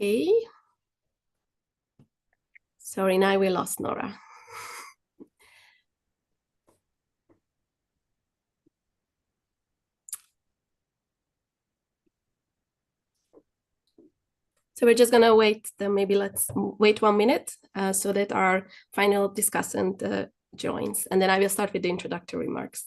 Okay. Sorry, now we lost Nora. So we're just gonna wait, maybe let's wait 1 minute so that our final discussant joins, and then I will start with the introductory remarks.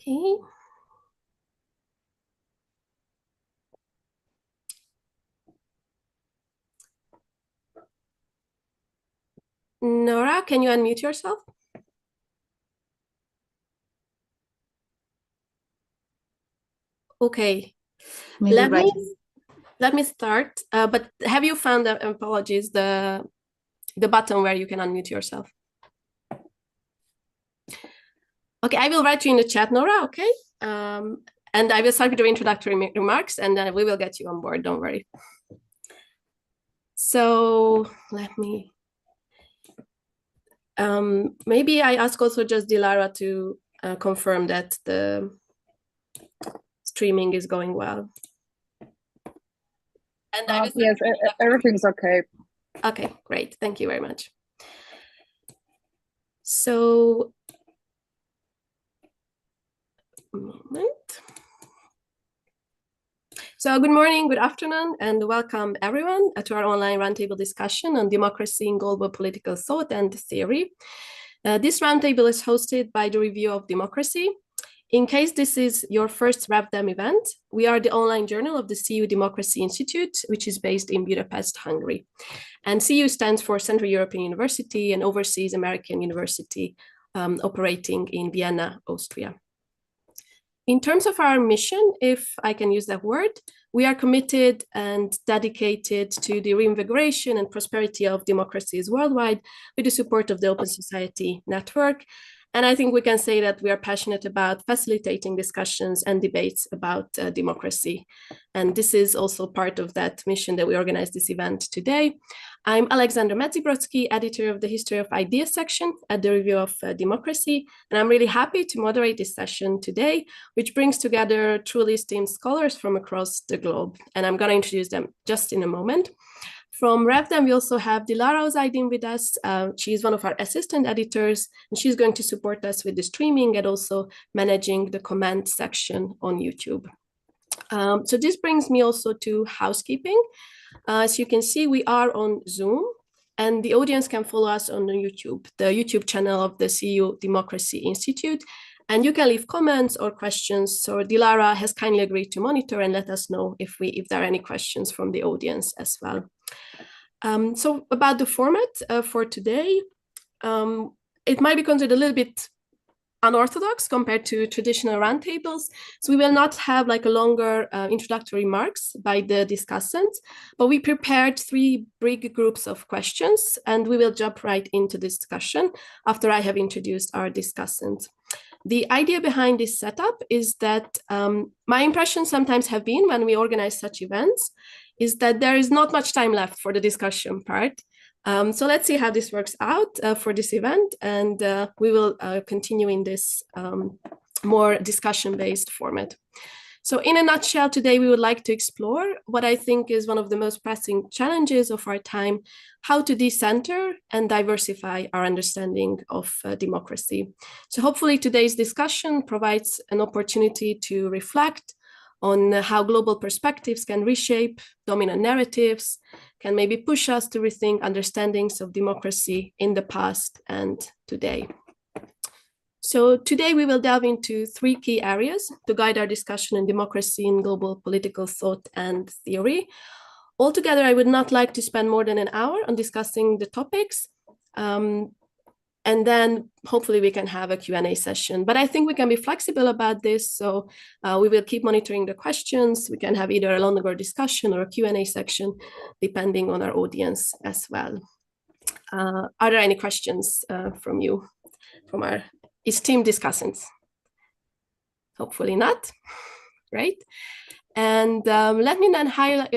Okay. Nora, can you unmute yourself? Okay. Let me start. But have you found apologies the button where you can unmute yourself? Okay, I will write you in the chat, Nora. Okay. And I will start with the introductory remarks, and then we will get you on board. Don't worry. So let me. Maybe I ask also just Dilara to confirm that the streaming is going well. And yes, everything's okay. Okay, great. Thank you very much. So, a moment. So good morning, good afternoon, and welcome everyone to our online roundtable discussion on democracy in global political thought and theory. This roundtable is hosted by the Review of Democracy. In case this is your first RevDem event, we are the online journal of the CEU Democracy Institute, which is based in Budapest, Hungary. And CEU stands for Central European University and overseas American University operating in Vienna, Austria. In terms of our mission, if I can use that word, we are committed and dedicated to the reinvigoration and prosperity of democracies worldwide with the support of the Open Society Network. And I think we can say that we are passionate about facilitating discussions and debates about democracy. And this is also part of that mission that we organized this event today. I'm Alexandra Medzibrodsky, editor of the History of Ideas section at the Review of Democracy. And I'm really happy to moderate this session today, which brings together truly esteemed scholars from across the globe. And I'm going to introduce them just in a moment. From RevDem, we also have Dilara Ozaydin with us. She is one of our assistant editors, and she's going to support us with the streaming and also managing the comment section on YouTube. So this brings me also to housekeeping. As you can see, we are on Zoom, and the audience can follow us on the YouTube channel of the CEU Democracy Institute. And you can leave comments or questions. So Dilara has kindly agreed to monitor and let us know if there are any questions from the audience as well. So about the format for today, it might be considered a little bit unorthodox compared to traditional roundtables. So we will not have like a longer introductory remarks by the discussants, but we prepared 3 big groups of questions, and we will jump right into discussion after I have introduced our discussants. The idea behind this setup is that my impression sometimes have been when we organize such events is that there is not much time left for the discussion part. So let's see how this works out for this event, and we will continue in this more discussion-based format. So in a nutshell, today we would like to explore what I think is one of the most pressing challenges of our time, how to decenter and diversify our understanding of democracy. So hopefully today's discussion provides an opportunity to reflect on how global perspectives can reshape dominant narratives, can maybe push us to rethink understandings of democracy in the past and today. So today we will delve into 3 key areas to guide our discussion on democracy in global political thought and theory. Altogether, I would not like to spend more than an hour on discussing the topics. And then hopefully we can have a Q&A session. But I think we can be flexible about this. So we will keep monitoring the questions. We can have either a longer discussion or a Q&A section, depending on our audience as well. Are there any questions from you, from our esteemed discussants? Hopefully not. Great. And let me then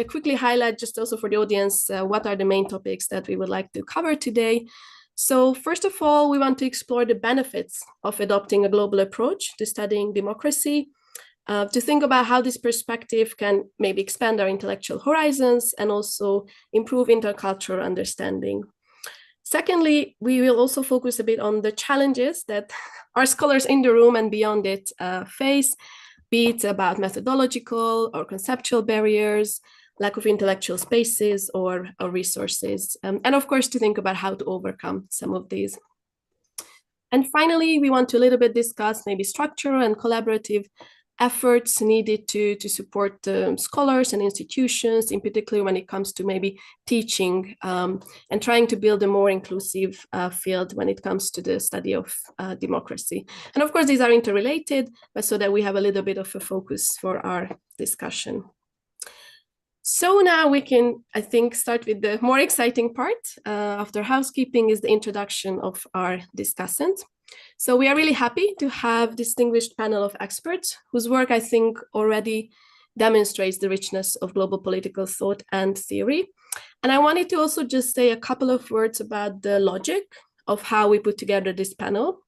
quickly highlight, just also for the audience, what are the main topics that we would like to cover today. So first of all, we want to explore the benefits of adopting a global approach to studying democracy, to think about how this perspective can maybe expand our intellectual horizons and also improve intercultural understanding. Secondly, we will also focus a bit on the challenges that our scholars in the room and beyond it face, be it about methodological or conceptual barriers, lack of intellectual spaces or resources, and of course to think about how to overcome some of these. And finally, we want to a little bit discuss maybe structural and collaborative efforts needed to support scholars and institutions, in particular when it comes to maybe teaching and trying to build a more inclusive field when it comes to the study of democracy. And of course, these are interrelated, but so that we have a little bit of a focus for our discussion. So now we can, I think, start with the more exciting part. After housekeeping is the introduction of our discussant. So we are really happy to have a distinguished panel of experts whose work, I think, already demonstrates the richness of global political thought and theory. And I wanted to also just say a couple of words about the logic of how we put together this panel.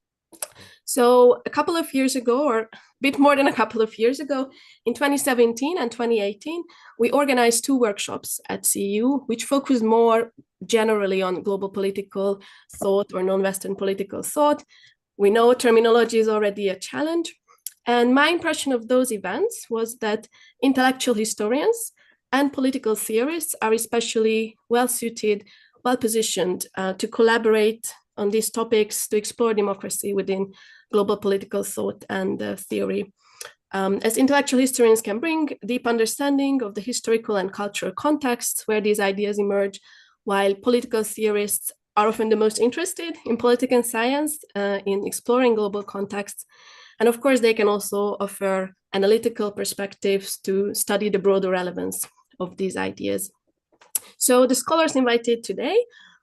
So a couple of years ago, or a bit more than a couple of years ago, in 2017 and 2018, we organized 2 workshops at CEU, which focused more generally on global political thought or non-Western political thought. We know terminology is already a challenge. And my impression of those events was that intellectual historians and political theorists are especially well-suited, well-positioned to collaborate on these topics to explore democracy within global political thought and theory. As intellectual historians can bring deep understanding of the historical and cultural contexts where these ideas emerge, while political theorists are often the most interested in political science, in exploring global contexts. And of course, they can also offer analytical perspectives to study the broader relevance of these ideas. So the scholars invited today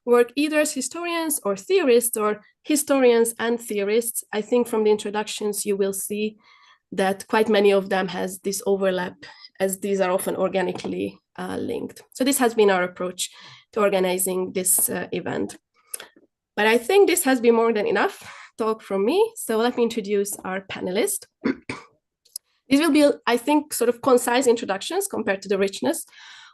work either as historians or theorists, or historians and theorists. I think from the introductions, you will see that quite many of them has this overlap, as these are often organically linked. So this has been our approach to organizing this event. But I think this has been more than enough talk from me. So let me introduce our panelists. These will be, I think, sort of concise introductions compared to the richness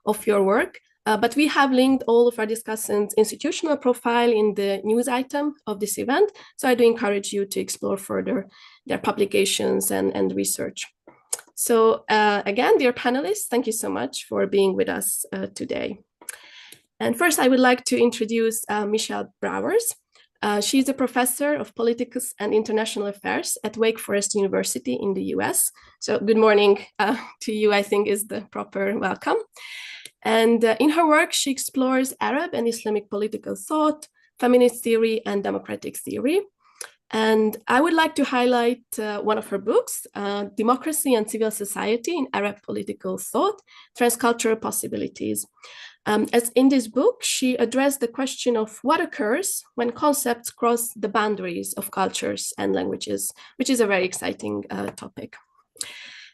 of your work. But we have linked all of our discussants' institutional profile in the news item of this event. So I do encourage you to explore further their publications and research. So again, dear panelists, thank you so much for being with us today. And first, I would like to introduce Michaelle Browers. She's a professor of politics and international affairs at Wake Forest University in the US. So good morning to you, I think is the proper welcome. And in her work, she explores Arab and Islamic political thought, feminist theory, and democratic theory. And I would like to highlight one of her books, Democracy and Civil Society in Arab Political Thought, Transcultural Possibilities. As in this book, she addressed the question of what occurs when concepts cross the boundaries of cultures and languages, which is a very exciting topic.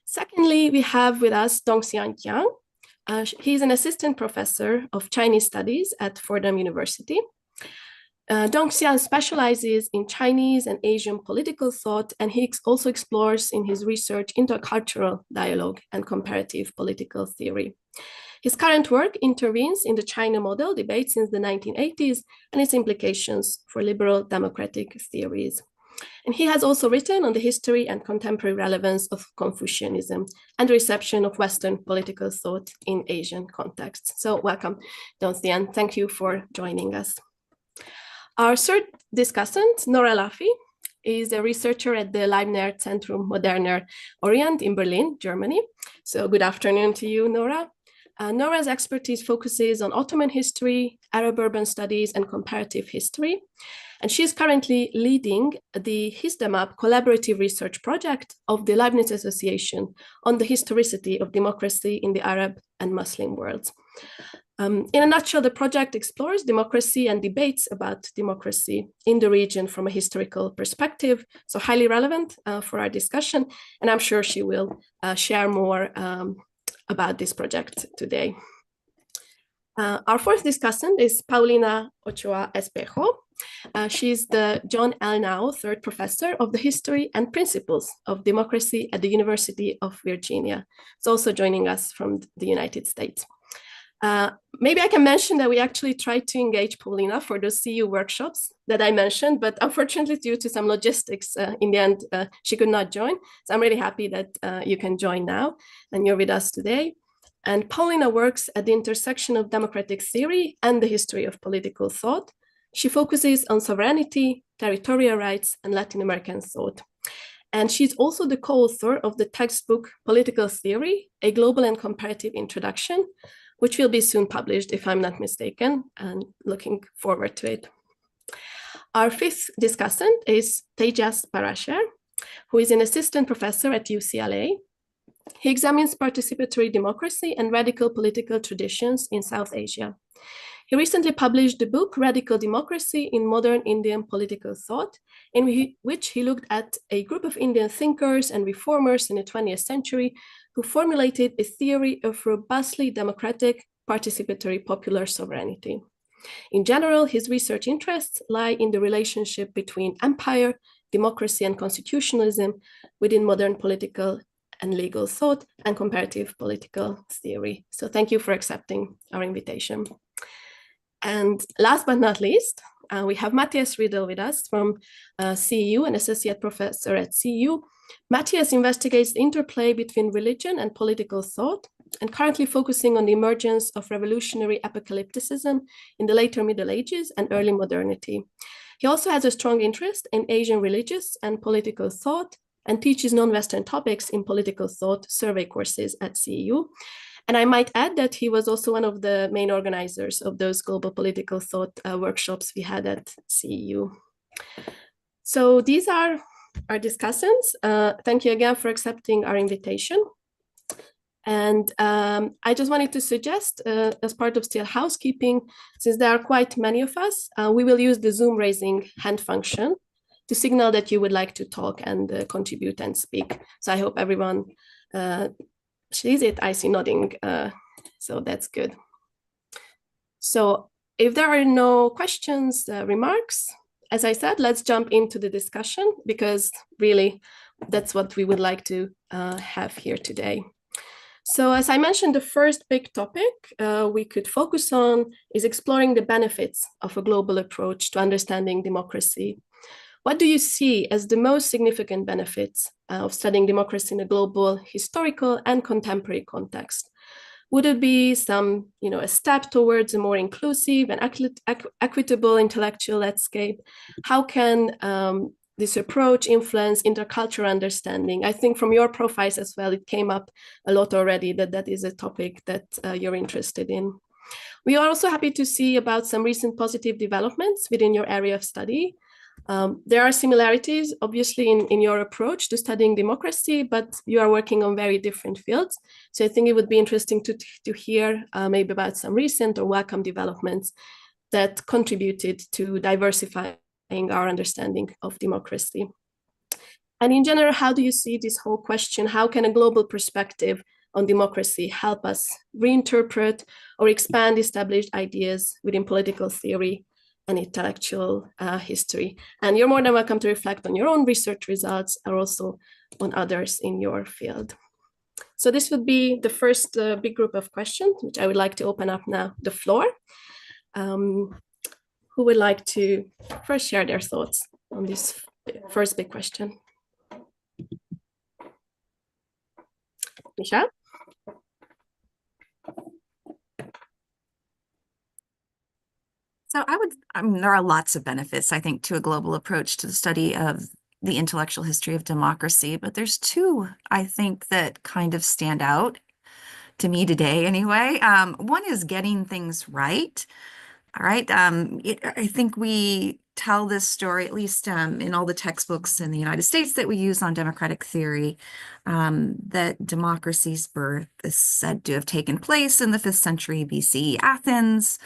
Secondly, we have with us Dongxian Jiang. He's an assistant professor of Chinese studies at Fordham University. Dongxian specializes in Chinese and Asian political thought, and he also explores in his research intercultural dialogue and comparative political theory. His current work intervenes in the China model debate since the 1980s and its implications for liberal democratic theories. And he has also written on the history and contemporary relevance of Confucianism and the reception of Western political thought in Asian contexts. So welcome, Dongxian. Thank you for joining us. Our third discussant, Nora Laffy, is a researcher at the Leibniz Zentrum Moderner Orient in Berlin, Germany. So good afternoon to you, Nora. Nora's expertise focuses on Ottoman history, Arab urban studies, and comparative history. And she's currently leading the HISDEMAP collaborative research project of the Leibniz Association on the historicity of democracy in the Arab and Muslim worlds. In a nutshell, the project explores democracy and debates about democracy in the region from a historical perspective, so highly relevant for our discussion, and I'm sure she will share more about this project today. Our fourth discussant is Paulina Ochoa Espejo. She's the John L. Now Third Professor of the History and Principles of Democracy at the University of Virginia. It's also joining us from the United States. Maybe I can mention that we actually tried to engage Paulina for those CU workshops that I mentioned, but unfortunately, due to some logistics, in the end, she could not join. So I'm really happy that you can join now and you're with us today. And Paulina works at the intersection of democratic theory and the history of political thought. She focuses on sovereignty, territorial rights, and Latin American thought. And she's also the co-author of the textbook Political Theory, a Global and Comparative Introduction, which will be soon published, if I'm not mistaken, and looking forward to it. Our fifth discussant is Tejas Parashar, who is an assistant professor at UCLA. He examines participatory democracy and radical political traditions in South Asia. He recently published the book Radical Democracy in Modern Indian Political Thought, in which he looked at a group of Indian thinkers and reformers in the 20th century who formulated a theory of robustly democratic, participatory popular sovereignty. In general, his research interests lie in the relationship between empire, democracy, and constitutionalism within modern political and legal thought and comparative political theory. So thank you for accepting our invitation. And last but not least, we have Matthias Riedel with us from CEU, an associate professor at CEU. Matthias investigates the interplay between religion and political thought, and currently focusing on the emergence of revolutionary apocalypticism in the later Middle Ages and early modernity. He also has a strong interest in Asian religious and political thought, and teaches non-Western topics in political thought survey courses at CEU. And I might add that he was also one of the main organizers of those global political thought workshops we had at CEU. So these are our discussants. Thank you again for accepting our invitation. And I just wanted to suggest, as part of still housekeeping, since there are quite many of us, we will use the Zoom raising hand function to signal that you would like to talk and contribute and speak. So I hope everyone sees it. I see nodding, so that's good. So if there are no questions, remarks, as I said, let's jump into the discussion, because really that's what we would like to have here today. So as I mentioned, the first big topic we could focus on is exploring the benefits of a global approach to understanding democracy. What do you see as the most significant benefits of studying democracy in a global, historical, and contemporary context? Would it be some, a step towards a more inclusive and equitable intellectual landscape? How can this approach influence intercultural understanding? I think from your profiles as well, it came up a lot already that is a topic that you're interested in. We are also happy to see about some recent positive developments within your area of study. There are similarities, obviously, in your approach to studying democracy, but you are working on very different fields. So I think it would be interesting to hear maybe about some recent or welcome developments that contributed to diversifying our understanding of democracy. And in general, how do you see this whole question? How can a global perspective on democracy help us reinterpret or expand established ideas within political theory and intellectual history? And you're more than welcome to reflect on your own research results or also on others in your field. So this would be the first big group of questions, which I would like to open up now the floor. Who would like to first share their thoughts on this first big question? Michelle? So I mean, there are lots of benefits, I think, to a global approach to the study of the intellectual history of democracy, but there's two, I think, that kind of stand out to me today anyway. One is getting things right. All right. I think we tell this story, at least in all the textbooks in the United States that we use on democratic theory, that democracy's birth is said to have taken place in the 5th century BC Athens,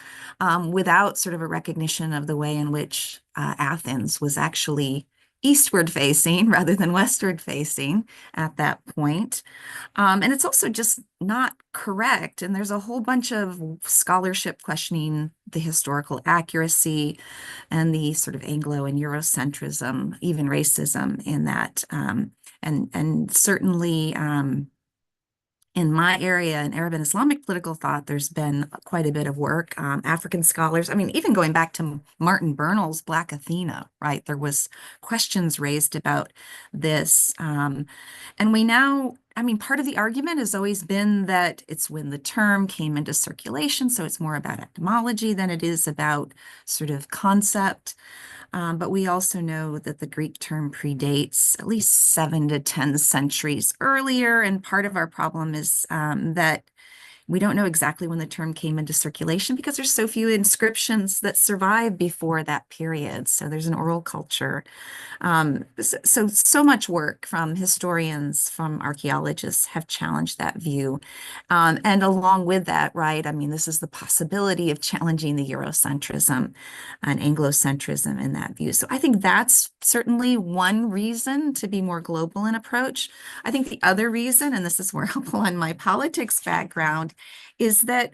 without sort of a recognition of the way in which Athens was actually eastward facing rather than westward facing at that point. And it's also just not correct. And there's a whole bunch of scholarship questioning the historical accuracy and the sort of Anglo and Eurocentrism, even racism in that. And certainly in my area, in Arab and Islamic political thought, there's been quite a bit of work. African scholars, I mean, even going back to Martin Bernal's Black Athena, right? There was questions raised about this. And we now, I mean, part of the argument has always been that it's when the term came into circulation, so it's more about etymology than it is about sort of concept. But we also know that the Greek term predates at least 7 to 10 centuries earlier. And part of our problem is that we don't know exactly when the term came into circulation because there's so few inscriptions that survive before that period. So there's an oral culture. So much work from historians, from archaeologists have challenged that view. And along with that, right, I mean, this is the possibility of challenging the Eurocentrism and Anglocentrism in that view. So I think that's certainly one reason to be more global in approach. I think the other reason, and this is where I'll pull on my politics background, is that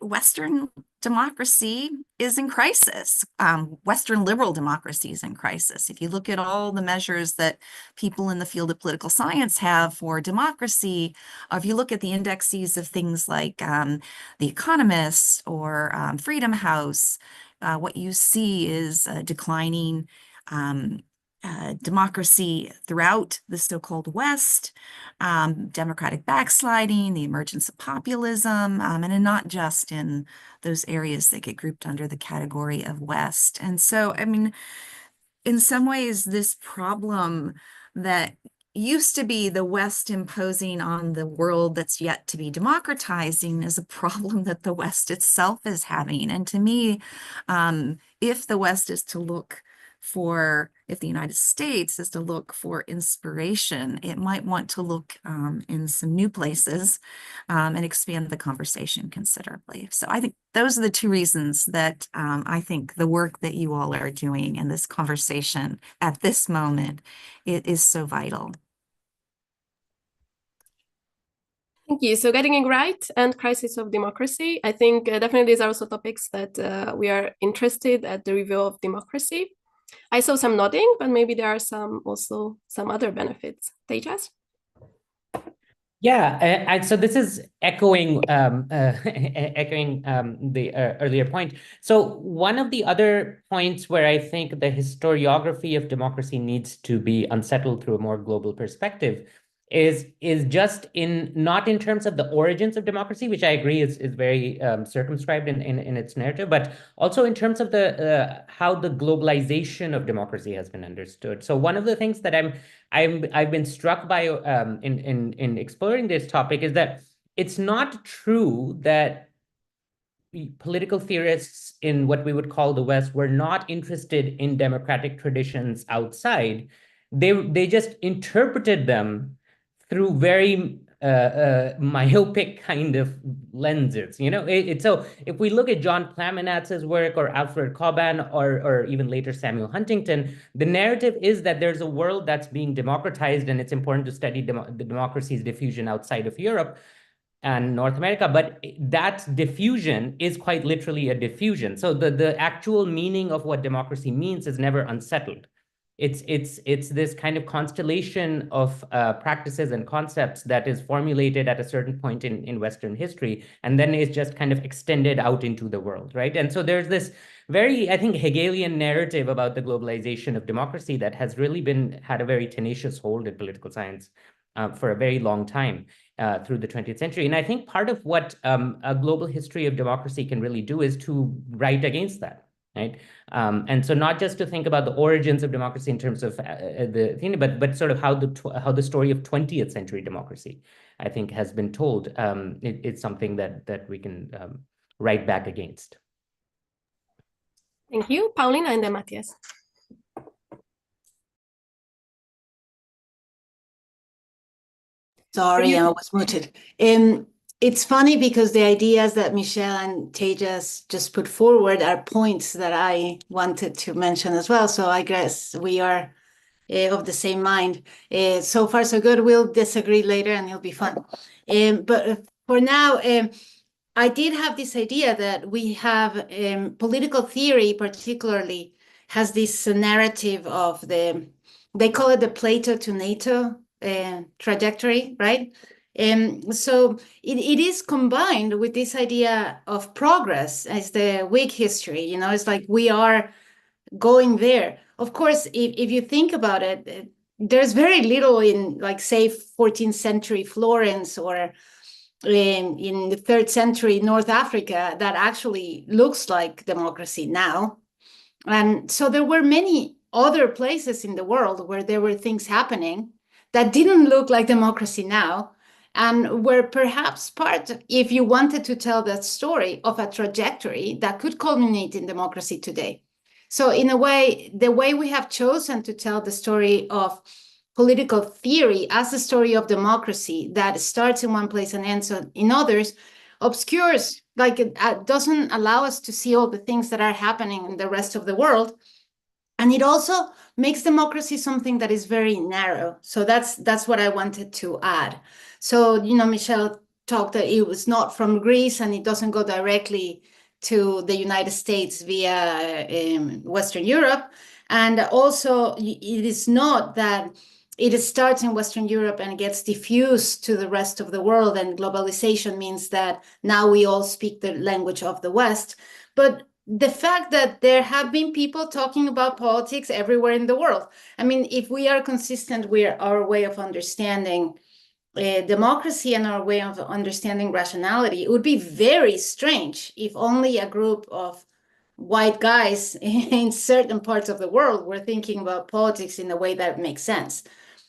Western democracy is in crisis. Western liberal democracy is in crisis. If you look at all the measures that people in the field of political science have for democracy, or if you look at the indexes of things like The Economist or Freedom House, what you see is declining democracy throughout the so-called West, democratic backsliding, the emergence of populism, and not just in those areas that get grouped under the category of West. And so, I mean, in some ways, this problem that used to be the West imposing on the world that's yet to be democratizing is a problem that the West itself is having. And to me, if the West is to look for, if the United States is to look for inspiration, it might want to look in some new places and expand the conversation considerably. So I think those are the two reasons that I think the work that you all are doing in this conversation at this moment, it is so vital. Thank you. So getting it right and crisis of democracy, I think definitely these are also topics that we are interested at the review of democracy. I saw some nodding, but maybe there are also some other benefits. Tejas? Yeah, and so this is echoing the earlier point. So one of the other points where I think the historiography of democracy needs to be unsettled through a more global perspective is just not in terms of the origins of democracy, which I agree is very circumscribed in its narrative, but also in terms of the how the globalization of democracy has been understood. So one of the things that I've been struck by in exploring this topic is that it's not true that political theorists in what we would call the West were not interested in democratic traditions outside. They just interpreted them through very myopic kind of lenses. So if we look at John Plamenatz's work or Alfred Coban or even later Samuel Huntington, the narrative is that there's a world that's being democratized and it's important to study the democracy's diffusion outside of Europe and North America, but that diffusion is quite literally a diffusion. So the actual meaning of what democracy means is never unsettled. It's this kind of constellation of practices and concepts that is formulated at a certain point in Western history, and then is just kind of extended out into the world, right? And so there's this very, I think, Hegelian narrative about the globalization of democracy that has really had a very tenacious hold in political science for a very long time through the 20th century. And I think part of what a global history of democracy can really do is to write against that, right? And so not just to think about the origins of democracy in terms of the thing, but sort of how the story of 20th century democracy, I think, has been told. It's something that we can write back against. Thank you, Paulina, and then Matthias. Sorry, I was muted. It's funny because the ideas that Michelle and Tejas just put forward are points that I wanted to mention as well. So I guess we are of the same mind. So far, so good. We'll disagree later and it'll be fun. But for now, I did have this idea that we have political theory, particularly, has this narrative of they call it the Plato to NATO trajectory, right? So it is combined with this idea of progress as the Whig history. It's like we are going there. Of course, if you think about it, there's very little in, like, say, 14th century Florence or in the 3rd century North Africa that actually looks like democracy now. And so there were many other places in the world where there were things happening that didn't look like democracy now, and were perhaps part, if you wanted to tell that story, of a trajectory that could culminate in democracy today. So in a way, the way we have chosen to tell the story of political theory as the story of democracy that starts in one place and ends in others obscures, like it doesn't allow us to see all the things that are happening in the rest of the world. And it also makes democracy something that is very narrow. So that's what I wanted to add. So, Michelle talked that it was not from Greece and it doesn't go directly to the United States via Western Europe. And also, it is not that it starts in Western Europe and gets diffused to the rest of the world, and globalization means that now we all speak the language of the West. But the fact that there have been people talking about politics everywhere in the world. I mean, if we are consistent with our way of understanding democracy and our way of understanding rationality, it would be very strange if only a group of white guys in certain parts of the world were thinking about politics in a way that makes sense.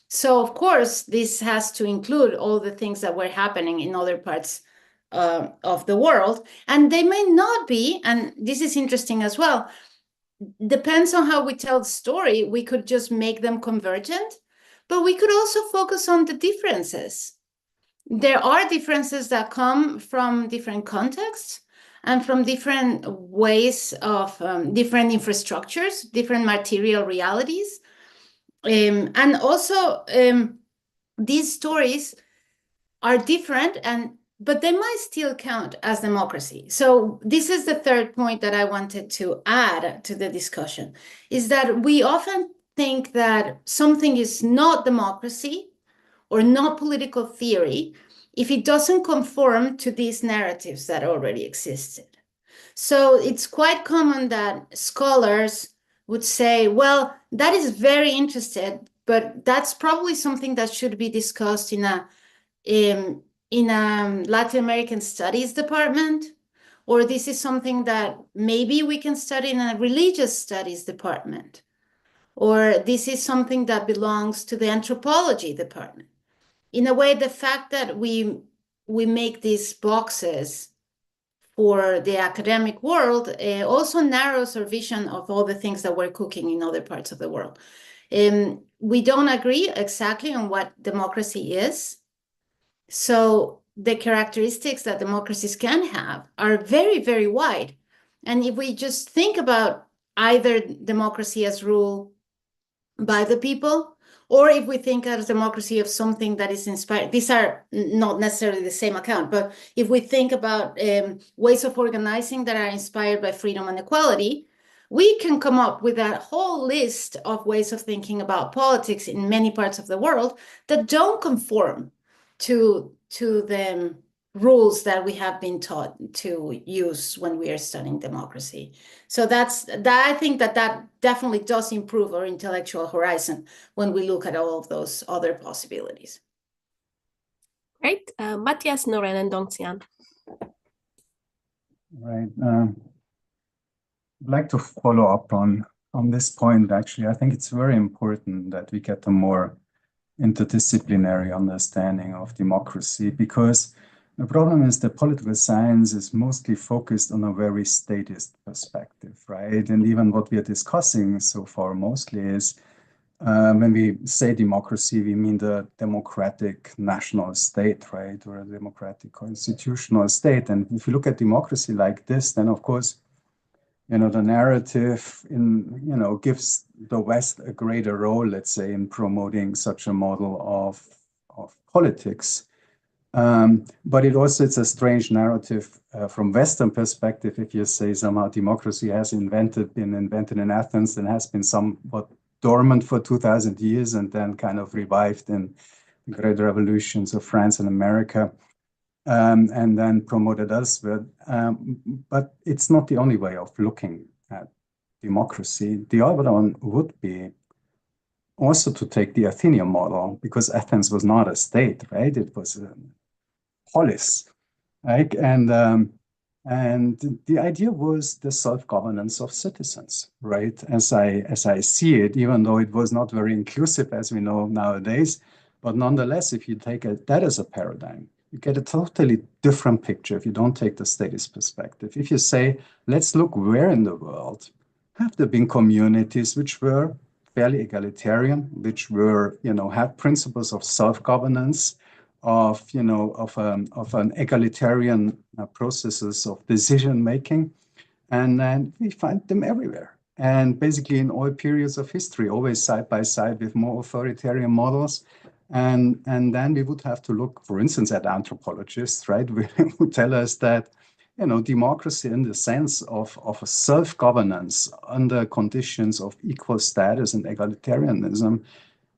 So, of course, this has to include all the things that were happening in other parts of the world, and they may not be, and this is interesting as well, depends on how we tell the story. We could just make them convergent, but we could also focus on the differences. There are differences that come from different contexts and from different ways of different infrastructures, different material realities, and also these stories are different, but they might still count as democracy. So this is the third point that I wanted to add to the discussion, is that we often think that something is not democracy or not political theory if it doesn't conform to these narratives that already existed. So it's quite common that scholars would say, well, that is very interesting, but that's probably something that should be discussed in a Latin American studies department, or this is something that maybe we can study in a religious studies department, or this is something that belongs to the anthropology department. In a way, the fact that we make these boxes for the academic world also narrows our vision of all the things that we're cooking in other parts of the world. We don't agree exactly on what democracy is. So the characteristics that democracies can have are very, very wide. And if we just think about either democracy as rule by the people, or if we think of democracy of something that is inspired, these are not necessarily the same account, but if we think about ways of organizing that are inspired by freedom and equality, we can come up with a whole list of ways of thinking about politics in many parts of the world that don't conform to the rules that we have been taught to use when we are studying democracy. So I think that definitely does improve our intellectual horizon when we look at all of those other possibilities. Great. Matthias, Noren, and Dongxian. Right. I'd like to follow up on this point, actually. I think it's very important that we get a more interdisciplinary understanding of democracy, because the problem is that political science is mostly focused on a very statist perspective, right? And even what we are discussing so far mostly is when we say democracy, we mean the democratic national state, right? Or a democratic constitutional state. And if you look at democracy like this, then of course, the narrative gives the West a greater role, let's say, in promoting such a model of politics. But it's a strange narrative from Western perspective. If you say somehow democracy has been invented in Athens and has been somewhat dormant for 2,000 years and then kind of revived in the great revolutions of France and America, and then promoted elsewhere. But it's not the only way of looking at democracy. The other one would be also to take the Athenian model, because Athens was not a state, right? It was a polis, right? And the idea was the self-governance of citizens, right? As I see it, even though it was not very inclusive, as we know nowadays, but nonetheless, if you take that as a paradigm, you get a totally different picture if you don't take the statist perspective. If you say, let's look where in the world have there been communities which were fairly egalitarian, which were, had principles of self-governance, of an egalitarian processes of decision-making, and then we find them everywhere. And basically in all periods of history, always side by side with more authoritarian models. And then we would have to look, for instance, at anthropologists, right, who tell us that, democracy in the sense of a self-governance under conditions of equal status and egalitarianism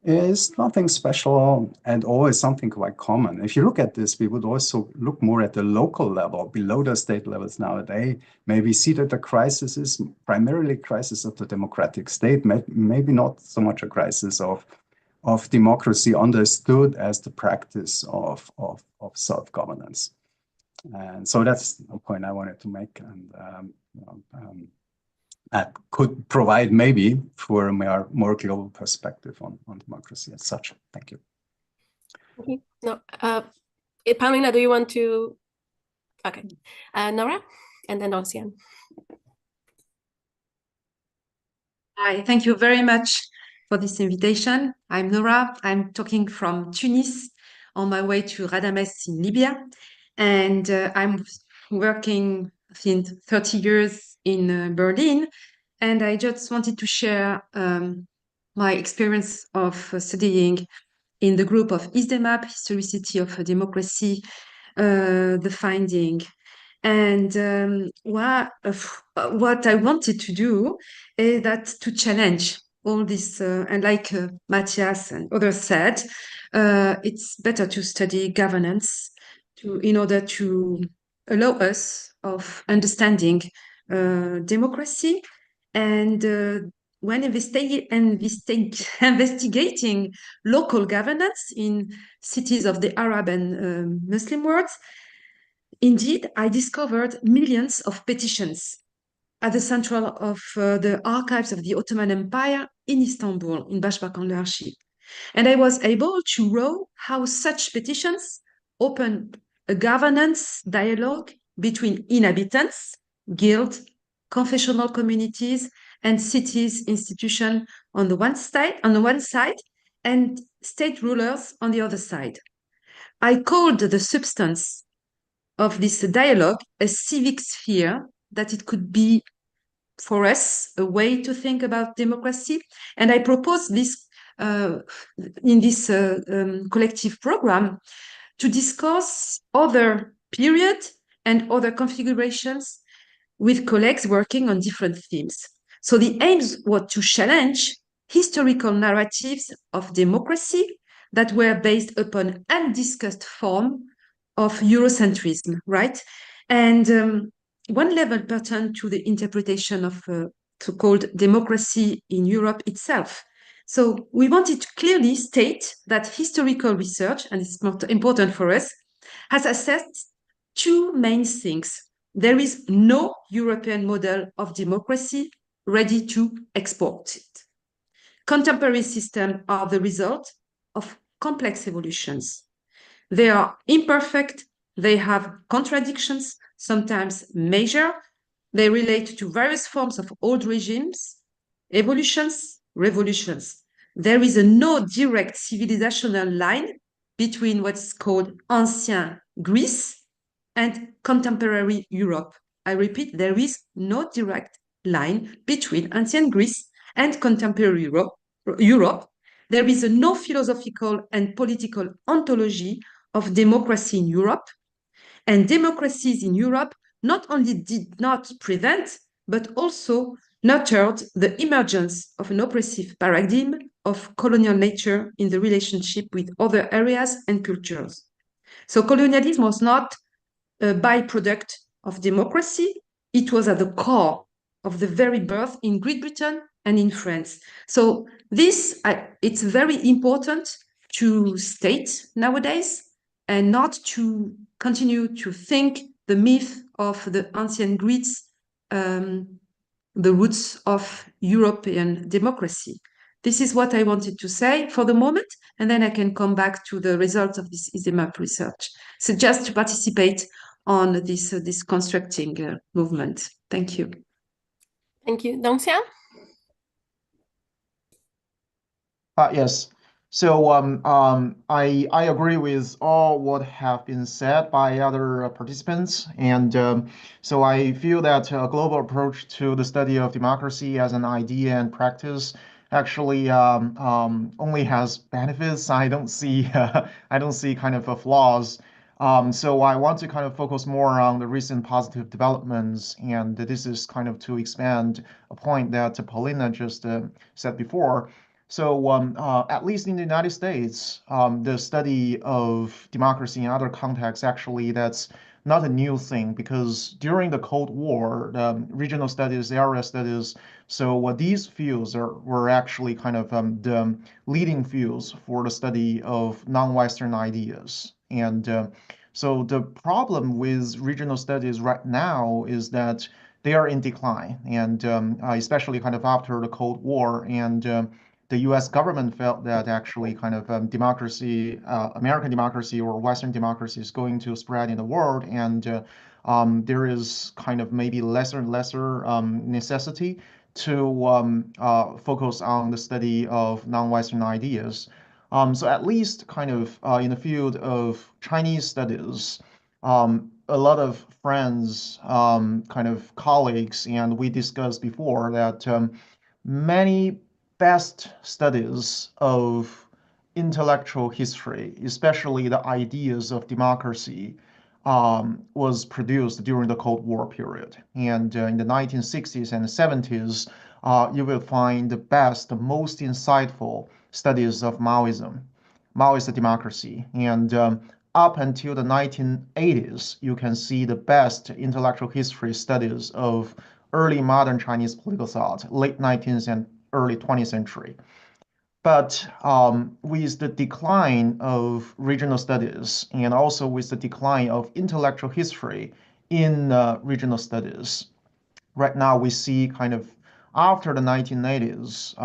is nothing special and always something quite common. If you look at this, we would also look more at the local level, below the state levels nowadays. Maybe see that the crisis is primarily a crisis of the democratic state, maybe not so much a crisis of democracy understood as the practice of self-governance. And so that's a point I wanted to make, and that could provide maybe for a more global perspective on democracy as such. Thank you. Okay. No, Paulina, do you want to? Okay. Nora, and then Dongxian. Hi, thank you very much for this invitation. I'm Nora. I'm talking from Tunis on my way to Radames in Libya. And I'm working since 30 years in Berlin. And I just wanted to share my experience of studying in the group of ISDEMAP, Historicity of Democracy, the finding. And what I wanted to do is that to challenge all this, and like Matthias and others said, it's better to study governance in order to allow us of understanding democracy. And when investigating local governance in cities of the Arab and Muslim world, indeed, I discovered millions of petitions at the central of the archives of the Ottoman Empire in Istanbul, in Başbakanlığı Archive. And I was able to know how such petitions open a governance dialogue between inhabitants, guilds, confessional communities, and cities institutions on the one side, and state rulers on the other side. I called the substance of this dialogue a civic sphere, that it could be for us a way to think about democracy. And I propose this in this collective program to discuss other periods and other configurations with colleagues working on different themes. So the aims were to challenge historical narratives of democracy that were based upon undiscussed form of Eurocentrism, right? And one level pertained to the interpretation of so-called democracy in Europe itself. So we wanted to clearly state that historical research, and it's important for us, has assessed two main things. There is no European model of democracy ready to export it. Contemporary systems are the result of complex evolutions. They are imperfect, they have contradictions, sometimes major. They relate to various forms of old regimes, evolutions, revolutions. There is no direct civilizational line between what's called Ancient Greece and contemporary Europe. I repeat, there is no direct line between ancient Greece and contemporary Europe. There is no philosophical and political ontology of democracy in Europe. And democracies in Europe not only did not prevent, but also nurtured the emergence of an oppressive paradigm of colonial nature in the relationship with other areas and cultures. So colonialism was not a byproduct of democracy. It was at the core of the very birth in Great Britain and in France. So this, it's very important to state nowadays, and not to continue to think the myth of the ancient Greeks, the roots of European democracy. This is what I wanted to say for the moment, and then I can come back to the results of this EasyMap research. So just to participate on this constructing movement. Thank you. Thank you. Dongxian? Yes. So I agree with all what have been said by other participants, and so I feel that a global approach to the study of democracy as an idea and practice actually only has benefits. I don't see kind of flaws. So I want to kind of focus more on the recent positive developments, and this is kind of to expand a point that Paulina just said before. So at least in the United States, the study of democracy in other contexts, actually, that's not a new thing, because during the Cold War, regional studies, area studies, so these fields were actually kind of the leading fields for the study of non-Western ideas. And so the problem with regional studies right now is that they are in decline, and especially kind of after the Cold War, and the U.S. government felt that actually kind of democracy, American democracy or Western democracy is going to spread in the world, and there is kind of maybe lesser and lesser necessity to focus on the study of non-Western ideas. So at least kind of in the field of Chinese studies, a lot of friends, kind of colleagues, and we discussed before that many best studies of intellectual history, especially the ideas of democracy, was produced during the Cold War period. And in the 1960s and 70s, you will find the best, the most insightful studies of Maoism, Maoist democracy. And up until the 1980s, you can see the best intellectual history studies of early modern Chinese political thought, late 19th and early 20th century. But with the decline of regional studies, and also with the decline of intellectual history in regional studies, right now we see kind of after the 1980s,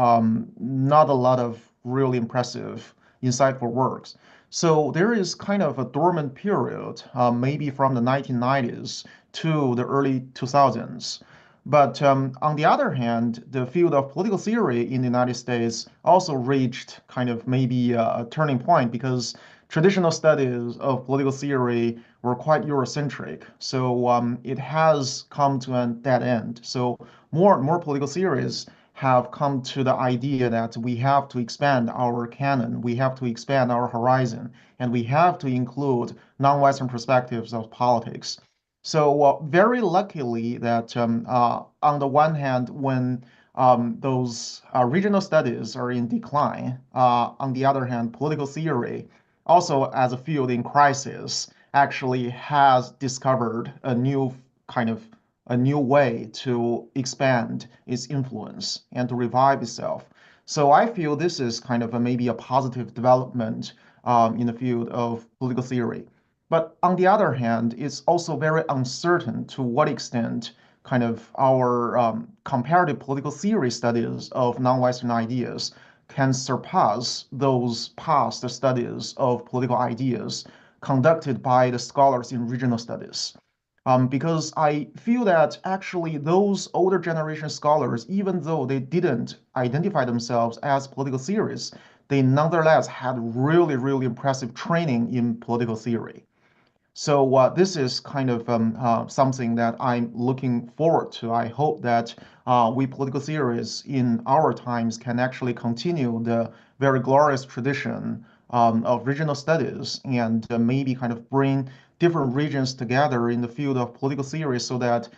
not a lot of really impressive, insightful works. So there is kind of a dormant period, maybe from the 1990s to the early 2000s. But on the other hand, the field of political theory in the United States also reached kind of maybe a turning point, because traditional studies of political theory were quite Eurocentric. So it has come to a dead end. So more and more political theories have come to the idea that we have to expand our canon, we have to expand our horizon, and we have to include non-Western perspectives of politics. So very luckily that on the one hand, when those regional studies are in decline, on the other hand, political theory, also as a field in crisis, actually has discovered a new way to expand its influence and to revive itself. So I feel this is kind of maybe a positive development in the field of political theory. But on the other hand, it's also very uncertain to what extent kind of our comparative political theory studies of non-Western ideas can surpass those past studies of political ideas conducted by the scholars in regional studies. Because I feel that actually those older generation scholars, even though they didn't identify themselves as political theorists, they nonetheless had really, really impressive training in political theory. So this is kind of something that I'm looking forward to. I hope that we political theorists in our times can actually continue the very glorious tradition of regional studies, and maybe kind of bring different regions together in the field of political theory, so that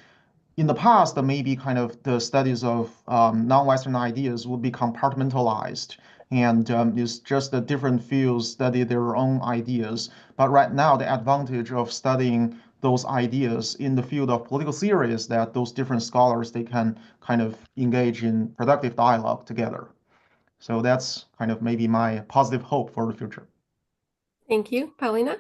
in the past, maybe kind of the studies of non-Western ideas would be compartmentalized, and it's just the different fields study their own ideas. But right now, the advantage of studying those ideas in the field of political theory is that those different scholars, they can kind of engage in productive dialogue together. So that's kind of maybe my positive hope for the future. Thank you. Paulina?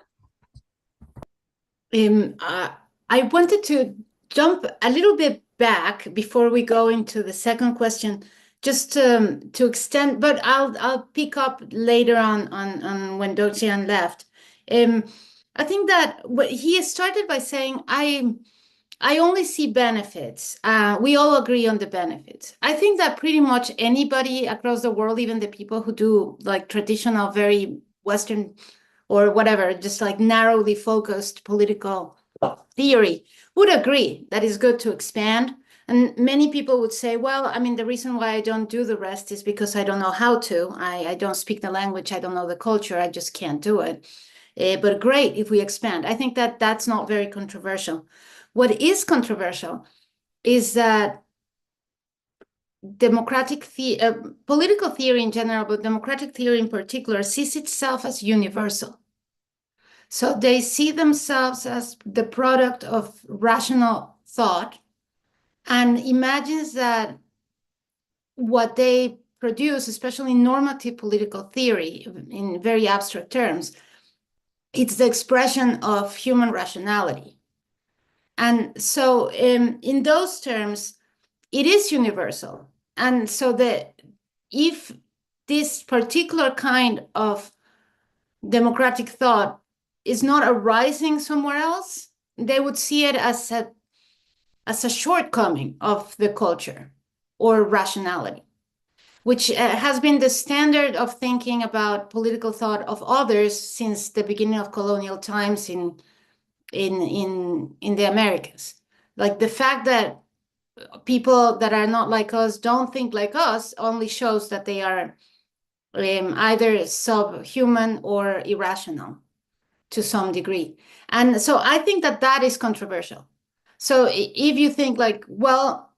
I wanted to jump a little bit back before we go into the second question, just to extend, but I'll pick up later on when Dongxian left. I think that he started by saying, I only see benefits. We all agree on the benefits. I think that pretty much anybody across the world, even the people who do like traditional, very Western or whatever, just like narrowly focused political theory, would agree that it's good to expand. And many people would say, well, I mean, the reason why I don't do the rest is because I don't know how to. I don't speak the language. I don't know the culture. I just can't do it. But great if we expand. I think that that's not very controversial. What is controversial is that political theory in general, but democratic theory in particular, sees itself as universal. So they see themselves as the product of rational thought, and imagines that what they produce, especially normative political theory in very abstract terms, it's the expression of human rationality. And so in those terms, it is universal. And so if this particular kind of democratic thought is not arising somewhere else, they would see it as a shortcoming of the culture or rationality, which has been the standard of thinking about political thought of others since the beginning of colonial times in the Americas. Like the fact that people that are not like us don't think like us only shows that they are either subhuman or irrational to some degree. And so I think that that is controversial. So if you think like, well,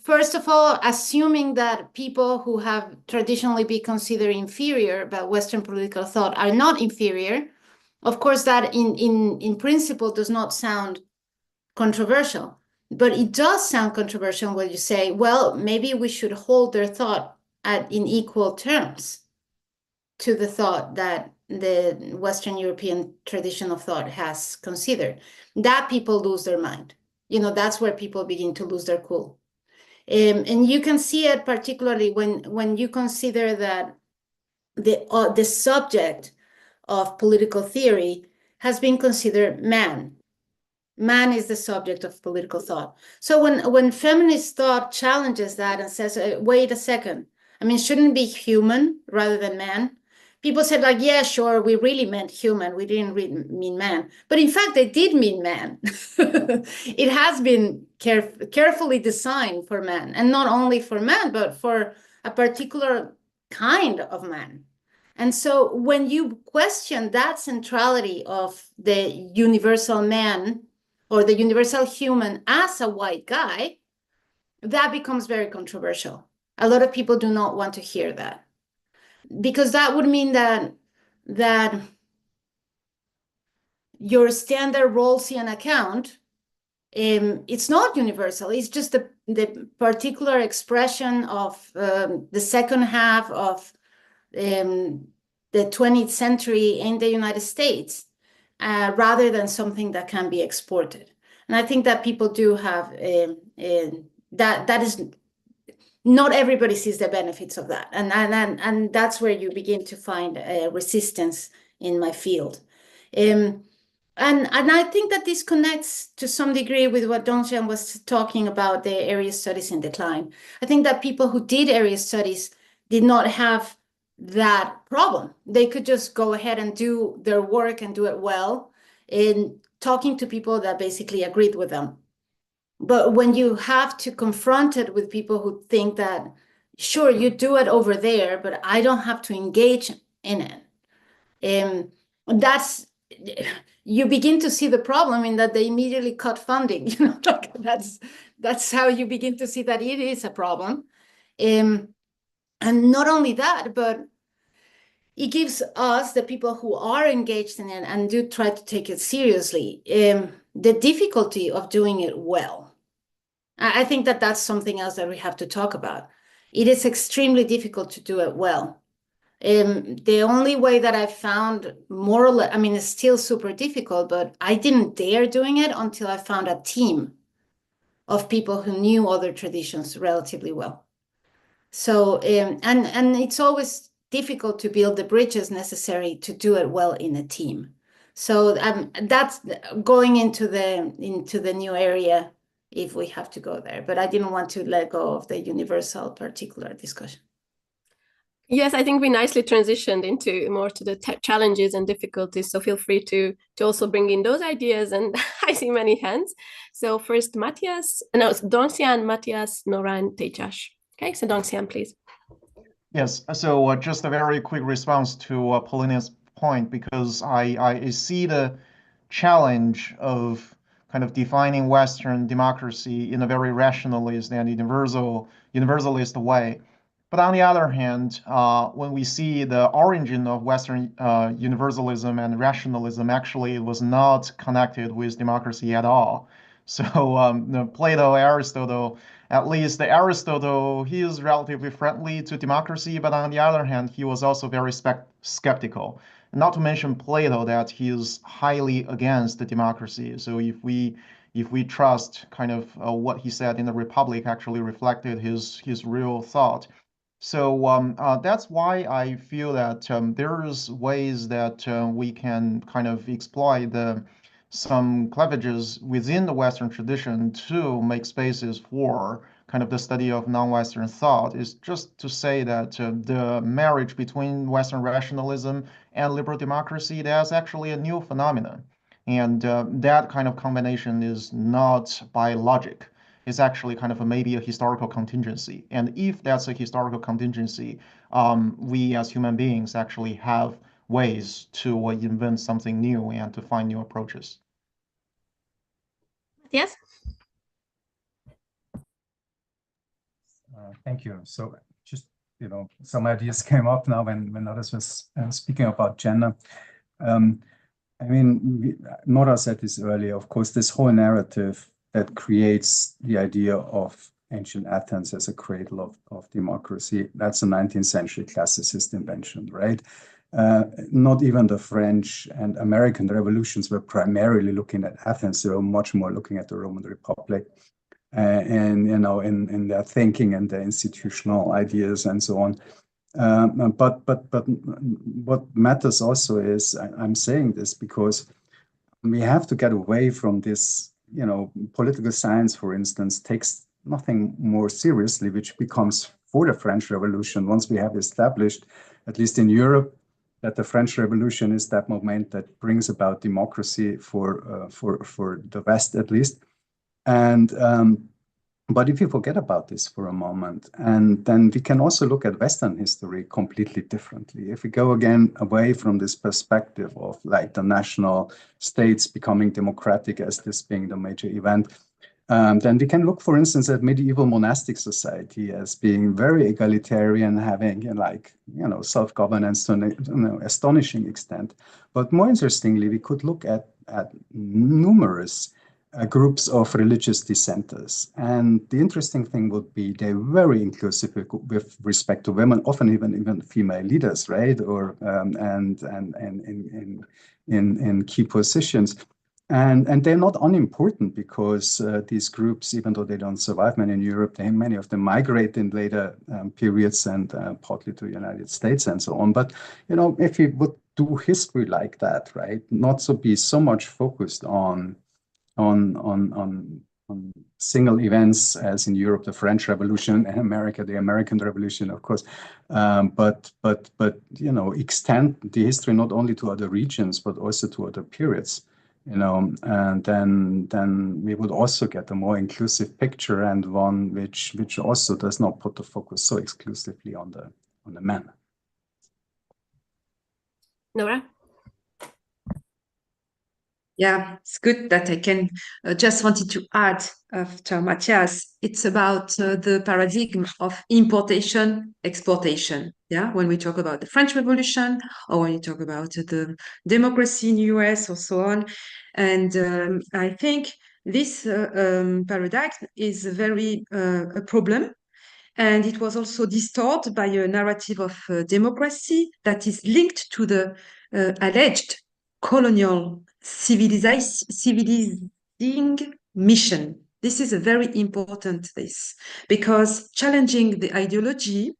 first of all, assuming that people who have traditionally been considered inferior by Western political thought are not inferior, of course, that in principle does not sound controversial. But it does sound controversial when you say, well, maybe we should hold their thought in equal terms to the thought that the Western European tradition of thought has considered. That people lose their mind. That's where people begin to lose their cool. And you can see it particularly when you consider that the subject of political theory has been considered man. Man is the subject of political thought. So when feminist thought challenges that and says, wait a second, I mean, shouldn't it be human rather than man? People said, like, yeah, sure, we really meant human. We didn't really mean man. But in fact, they did mean man. It has been carefully designed for man, and not only for man, but for a particular kind of man. And so when you question that centrality of the universal man or the universal human as a white guy, that becomes very controversial. A lot of people do not want to hear that, because that would mean that your standard Rawlsian account, it's not universal. It's just the particular expression of the second half of the 20th century in the United States, rather than something that can be exported. And I think that people do have that is not everybody sees the benefits of that, and that's where you begin to find resistance in my field. And I think that this connects to some degree with what Dongxian was talking about, the area studies in decline. I think that people who did area studies did not have that problem. They could just go ahead and do their work and do it well in talking to people that basically agreed with them. But when you have to confront it with people who think that, sure, you do it over there, but I don't have to engage in it. That's, you begin to see the problem in that they immediately cut funding. You know, like that's how you begin to see that it is a problem. And not only that, but it gives us, the people who are engaged in it and do try to take it seriously, the difficulty of doing it well. I think that that's something else that we have to talk about. It is extremely difficult to do it well. The only way that I found more or less, I mean, it's still super difficult, but I didn't dare doing it until I found a team of people who knew other traditions relatively well. So, and it's always difficult to build the bridges necessary to do it well in a team. So that's going into the new area if we have to go there. But I didn't want to let go of the universal particular discussion. Yes, I think we nicely transitioned into more to the challenges and difficulties. So feel free to also bring in those ideas. And I see many hands. So first, Dongxian, Matthias, Nora, and Tejas. Okay, so Dongxian, please. Yes, so just a very quick response to Paulina's point, because I see the challenge of kind of defining Western democracy in a very rationalist and universalist way. But on the other hand, when we see the origin of Western universalism and rationalism, actually it was not connected with democracy at all. So Plato, Aristotle, at least Aristotle, he is relatively friendly to democracy, but on the other hand, he was also very skeptical. Not to mention Plato, that he is highly against the democracy. So if we trust kind of what he said in the Republic actually reflected his real thought. So that's why I feel that there's ways that we can kind of exploit some cleavages within the Western tradition to make spaces for kind of the study of non-Western thought. Is just to say that the marriage between Western rationalism and liberal democracy, that's actually a new phenomenon. And that kind of combination is not by logic. It's actually kind of maybe a historical contingency. And if that's a historical contingency, we as human beings actually have ways to invent something new and to find new approaches. Yes. Thank you. So just, some ideas came up now when others was speaking about gender. I mean, Nora said this earlier, of course, this whole narrative that creates the idea of ancient Athens as a cradle of democracy, that's a 19th century classicist invention, right? Not even the French and American revolutions were primarily looking at Athens. They were much more looking at the Roman Republic and, in their thinking and their institutional ideas and so on. But what matters also is, I'm saying this because we have to get away from this, political science, for instance, takes nothing more seriously, which becomes for the French Revolution, once we have established, at least in Europe, that the French Revolution is that moment that brings about democracy for the West, at least. And but if you forget about this for a moment, and then we can also look at Western history completely differently. If we go again away from this perspective of like the national states becoming democratic as this being the major event, then we can look, for instance, at medieval monastic society as being very egalitarian, having self-governance to an astonishing extent. But more interestingly, we could look at numerous groups of religious dissenters. And the interesting thing would be they're very inclusive with respect to women, often even female leaders, right? Or and in key positions. And they're not unimportant because these groups, even though they don't survive many in Europe, many of them migrate in later periods and partly to the United States and so on. But, if we would do history like that, right, not to be so much focused on single events as in Europe, the French Revolution, and America, the American Revolution, of course, but extend the history not only to other regions, but also to other periods. And then we would also get a more inclusive picture, and one which also does not put the focus so exclusively on the men. Nora? Yeah, it's good that I can just wanted to add after Matthias, it's about the paradigm of importation, exportation. Yeah, when we talk about the French Revolution, or when you talk about the democracy in the US or so on. And I think this paradigm is very a problem. And it was also distorted by a narrative of democracy that is linked to the alleged colonial civilizing mission. This is a very important because challenging the ideology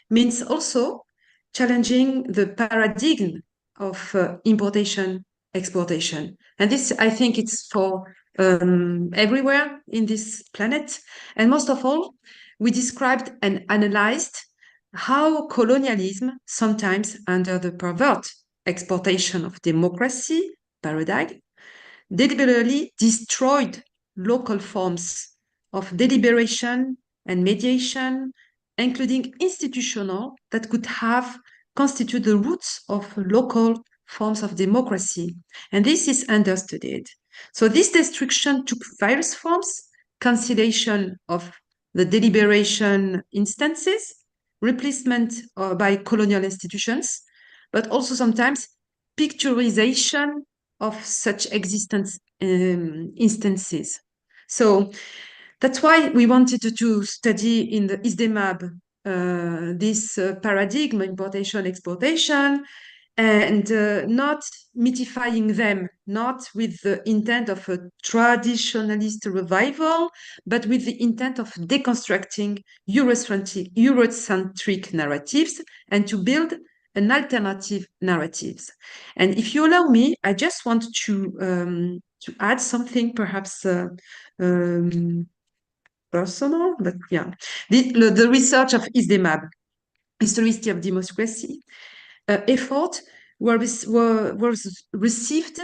means also challenging the paradigm of importation, exportation. And this, I think it's for everywhere in this planet. And most of all, we described and analyzed how colonialism, sometimes under the pervert exportation of democracy paradigm, deliberately destroyed local forms of deliberation and mediation, including institutional, that could have constituted the roots of local forms of democracy. And this is understudied. So this destruction took various forms: cancellation of the deliberation instances, replacement by colonial institutions, but also sometimes picturization of such existence instances. So that's why we wanted to study in the ISDEMAB this paradigm, importation, exportation, and not mythifying them, not with the intent of a traditionalist revival, but with the intent of deconstructing Eurocentric narratives and to build an alternative narratives. And if you allow me, I just want to add something perhaps personal, but yeah. The research of ISDEMAB, Historicity of Democracy, effort was received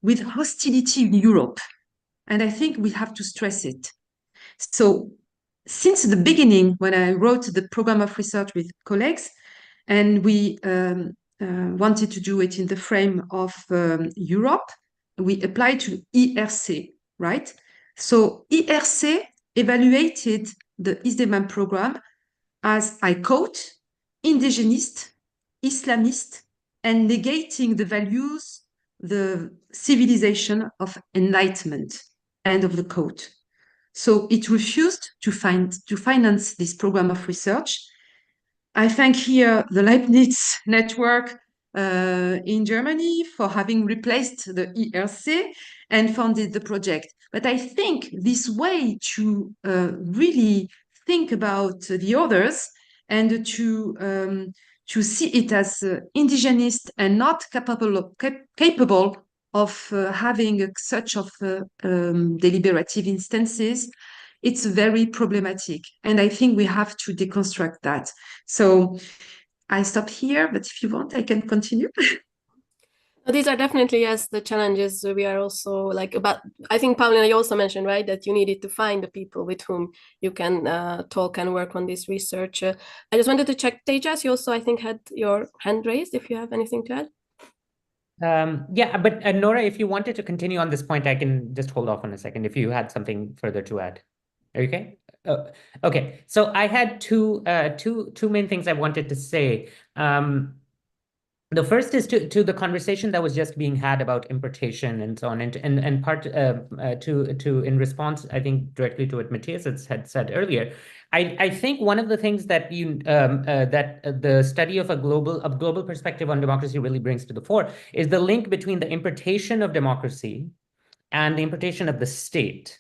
with hostility in Europe. And I think we have to stress it. So since the beginning, when I wrote the program of research with colleagues, and we wanted to do it in the frame of Europe, we applied to ERC, right? So ERC evaluated the ISDEMAB program as, I quote, indigenist, Islamist, and negating the values, the civilization of enlightenment, end of the quote. So it refused to finance this program of research. I thank here the Leibniz network in Germany for having replaced the ERC and funded the project. But I think this way to really think about the others and to see it as indigenist and not capable of having such of deliberative instances, it's very problematic. And I think we have to deconstruct that. So I stop here, but if you want, I can continue. These are definitely, yes, the challenges we are also like about. I think Paulina, you also mentioned, right, that you needed to find the people with whom you can talk and work on this research. I just wanted to check, Tejas, you also, I think, had your hand raised, if you have anything to add. Yeah, but Nora, if you wanted to continue on this point, I can just hold off on a second if you had something further to add. Okay. Okay. So I had two main things I wanted to say. The first is to the conversation that was just being had about importation and so on, and part to in response, I think directly to what Matthias had said earlier. I think one of the things that the study of a global perspective on democracy really brings to the fore is the link between the importation of democracy and the importation of the state.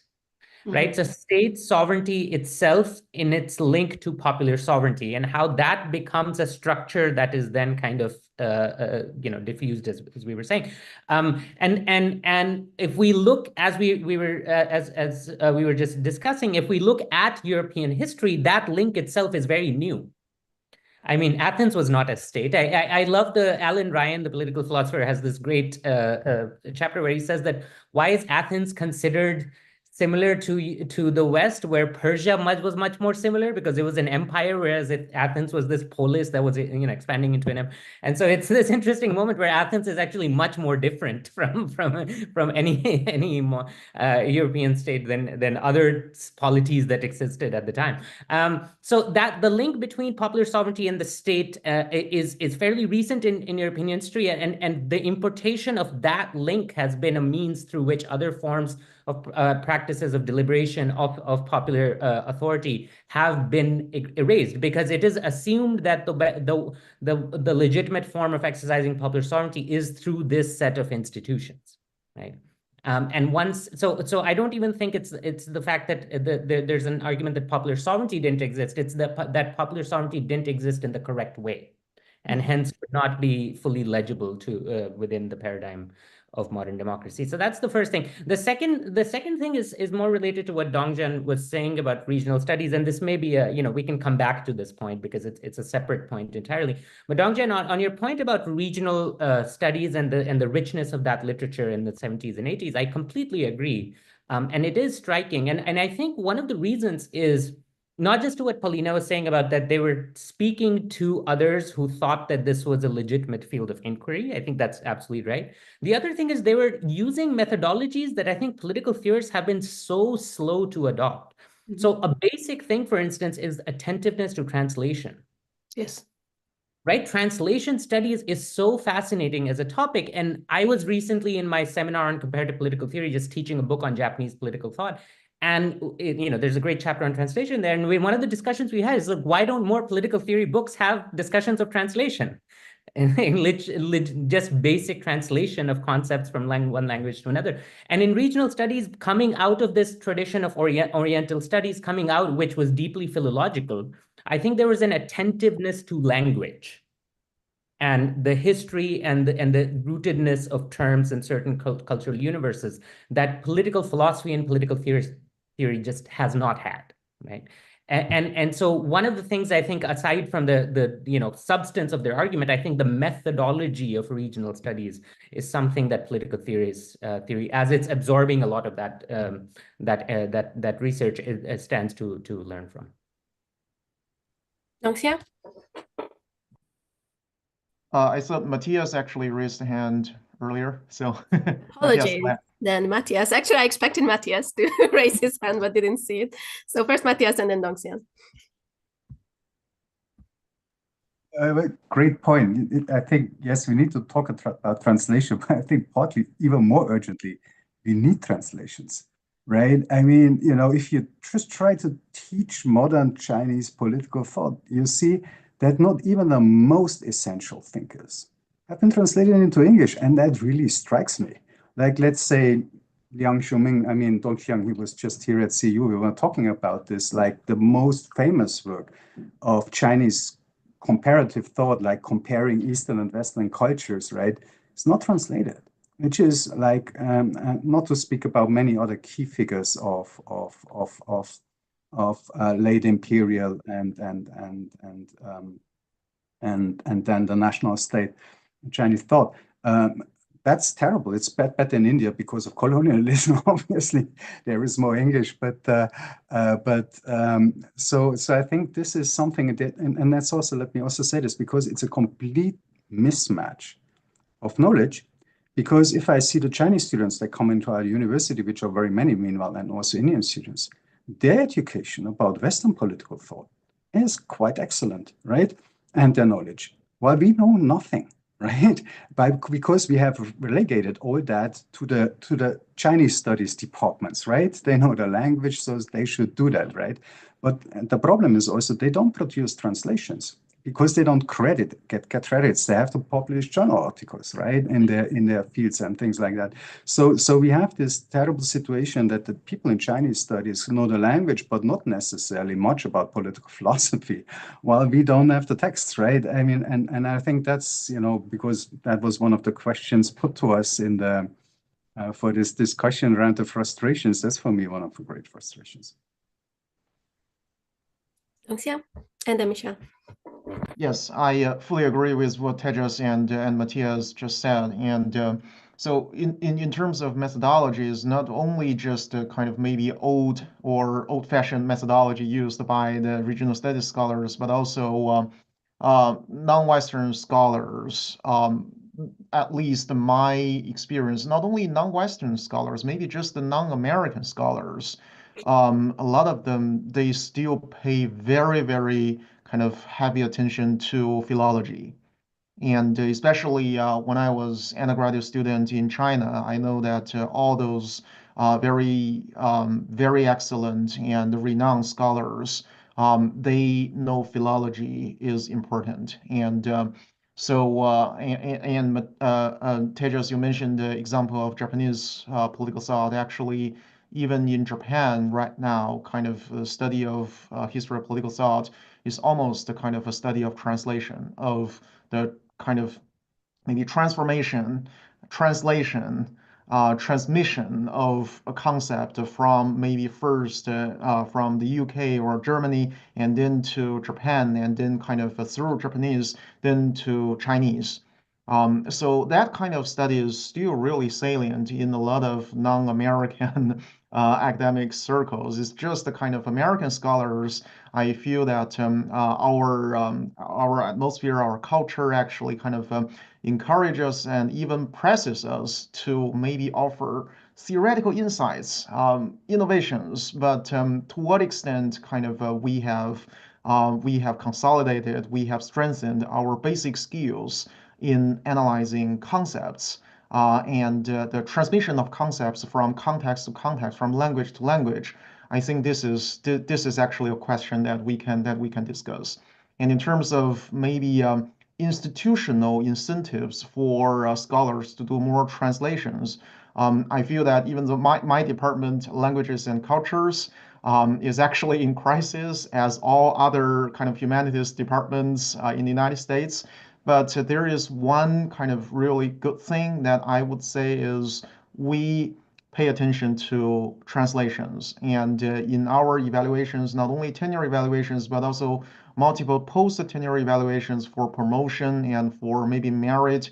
Right? So state sovereignty itself in its link to popular sovereignty, and how that becomes a structure that is then kind of diffused, as we were saying. And if we look, as we were just discussing, if we look at European history, that link itself is very new. I mean, Athens was not a state. I love Alan Ryan, the political philosopher, has this great chapter where he says that why is Athens considered similar to the West, where Persia was much more similar because it was an empire, whereas Athens was this polis that was expanding into an empire. And so it's this interesting moment where Athens is actually much more different from any more European state than other polities that existed at the time. So that the link between popular sovereignty and the state is fairly recent in European history, and the importation of that link has been a means through which other forms of practices of deliberation of popular authority have been erased, because it is assumed that the legitimate form of exercising popular sovereignty is through this set of institutions, right? And once, so I don't even think it's the fact that there's an argument that popular sovereignty didn't exist. It's that popular sovereignty didn't exist in the correct way, and hence would not be fully legible to within the paradigm of modern democracy. So that's the first thing. The second thing is more related to what Dongxian was saying about regional studies, and this may be we can come back to this point because it's a separate point entirely. But Dongxian, on your point about regional studies and the richness of that literature in the 70s and 80s, I completely agree, and it is striking. And I think one of the reasons is not just to what Paulina was saying about that they were speaking to others who thought that this was a legitimate field of inquiry. I think that's absolutely right. The other thing is they were using methodologies that I think political theorists have been so slow to adopt. So a basic thing, for instance, is attentiveness to translation. Yes. Right? Translation studies is so fascinating as a topic. And I was recently in my seminar on comparative political theory, just teaching a book on Japanese political thought. And there's a great chapter on translation there. And one of the discussions we had is, like, why don't more political theory books have discussions of translation? And just basic translation of concepts from one language to another. And in regional studies, coming out of this tradition of Oriental studies, coming out, which was deeply philological, I think there was an attentiveness to language and the history and the rootedness of terms in certain cultural universes that political philosophy and political theory just has not had, right? And so one of the things I think, aside from the substance of their argument, I think the methodology of regional studies is something that political theory, as it's absorbing a lot of that research, it stands to learn from. Dongxian? I thought Matthias actually raised a hand earlier, so apologies. Then Matthias. Actually, I expected Matthias to raise his hand, but didn't see it. So first Matthias and then Dongxian. Great point. I think, yes, we need to talk about translation, but I think partly, even more urgently, we need translations, right? I mean, if you just try to teach modern Chinese political thought, you see that not even the most essential thinkers have been translated into English, and that really strikes me. Like, let's say, Liang Xiuming, Dongxian, he was just here at CU, we were talking about this, like the most famous work of Chinese comparative thought, like comparing Eastern and Western cultures, right? It's not translated. which is like not to speak about many other key figures of late imperial and then the national state Chinese thought. That's terrible. It's better in India because of colonialism. Obviously, there is more English, so I think this is something that, and that's also, let me also say this, because it's a complete mismatch of knowledge. Because if I see the Chinese students that come into our university, which are very many meanwhile, and also Indian students, their education about Western political thought is quite excellent, right? And their knowledge. While we know nothing, right? Because we have relegated all that to the Chinese studies departments, right? They know the language, so they should do that, right? But the problem is also they don't produce translations because they don't get credits. They have to publish journal articles, right, in their fields and things like that. So we have this terrible situation that the people in Chinese studies know the language, but not necessarily much about political philosophy, while we don't have the texts, right? I mean, and I think that's, because that was one of the questions put to us in the for this discussion around the frustrations. That's for me one of the great frustrations. Dongxian, and then Michelle. Yes, I fully agree with what Tejas and Matthias just said. And so in terms of methodologies, not only just a kind of maybe old-fashioned methodology used by the regional studies scholars, but also non-Western scholars, at least in my experience, not only non-Western scholars, maybe just the non-American scholars, a lot of them, they still pay very, very kind of heavy attention to philology. And especially when I was an undergraduate student in China, I know that all those very excellent and renowned scholars, they know philology is important. And Tejas, you mentioned the example of Japanese political thought. Actually, even in Japan right now, kind of the study of history of political thought is almost a kind of a study of translation, of the kind of maybe translation, transmission of a concept from maybe first from the UK or Germany, and then to Japan, and then kind of through Japanese, then to Chinese. So that kind of study is still really salient in a lot of non-American academic circles. It's just the kind of American scholars. I feel that our atmosphere, our culture actually kind of encourages and even presses us to maybe offer theoretical insights, innovations, but to what extent kind of we have consolidated, we have strengthened our basic skills in analyzing concepts and the transmission of concepts from context to context, from language to language. I think this is actually a question that we can discuss. And in terms of maybe institutional incentives for scholars to do more translations, I feel that even though my department, languages and cultures, is actually in crisis, as all other kind of humanities departments in the United States. But there is one kind of really good thing that I would say is we pay attention to translations. And in our evaluations, not only tenure evaluations, but also multiple post-tenure evaluations for promotion and for maybe merit.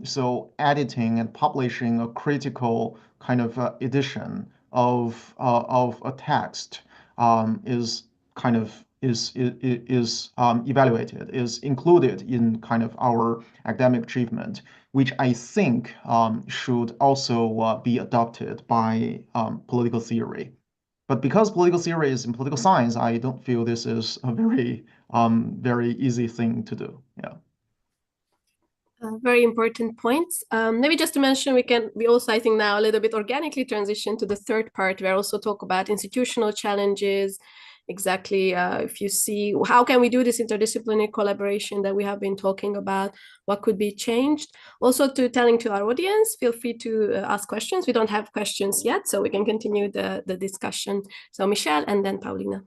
So editing and publishing a critical kind of edition of a text is kind of is evaluated, is included in kind of our academic achievement, which I think should also be adopted by political theory. But because political theory is in political science, I don't feel this is a very easy thing to do. Yeah. Very important points. Maybe just to mention, we also, I think, now a little bit organically transition to the third part, where I also talk about institutional challenges. Exactly, if you see how can we do this interdisciplinary collaboration that we have been talking about, what could be changed. Also telling to our audience, feel free to ask questions. We don't have questions yet, so we can continue the discussion. So Michelle and then Paulina.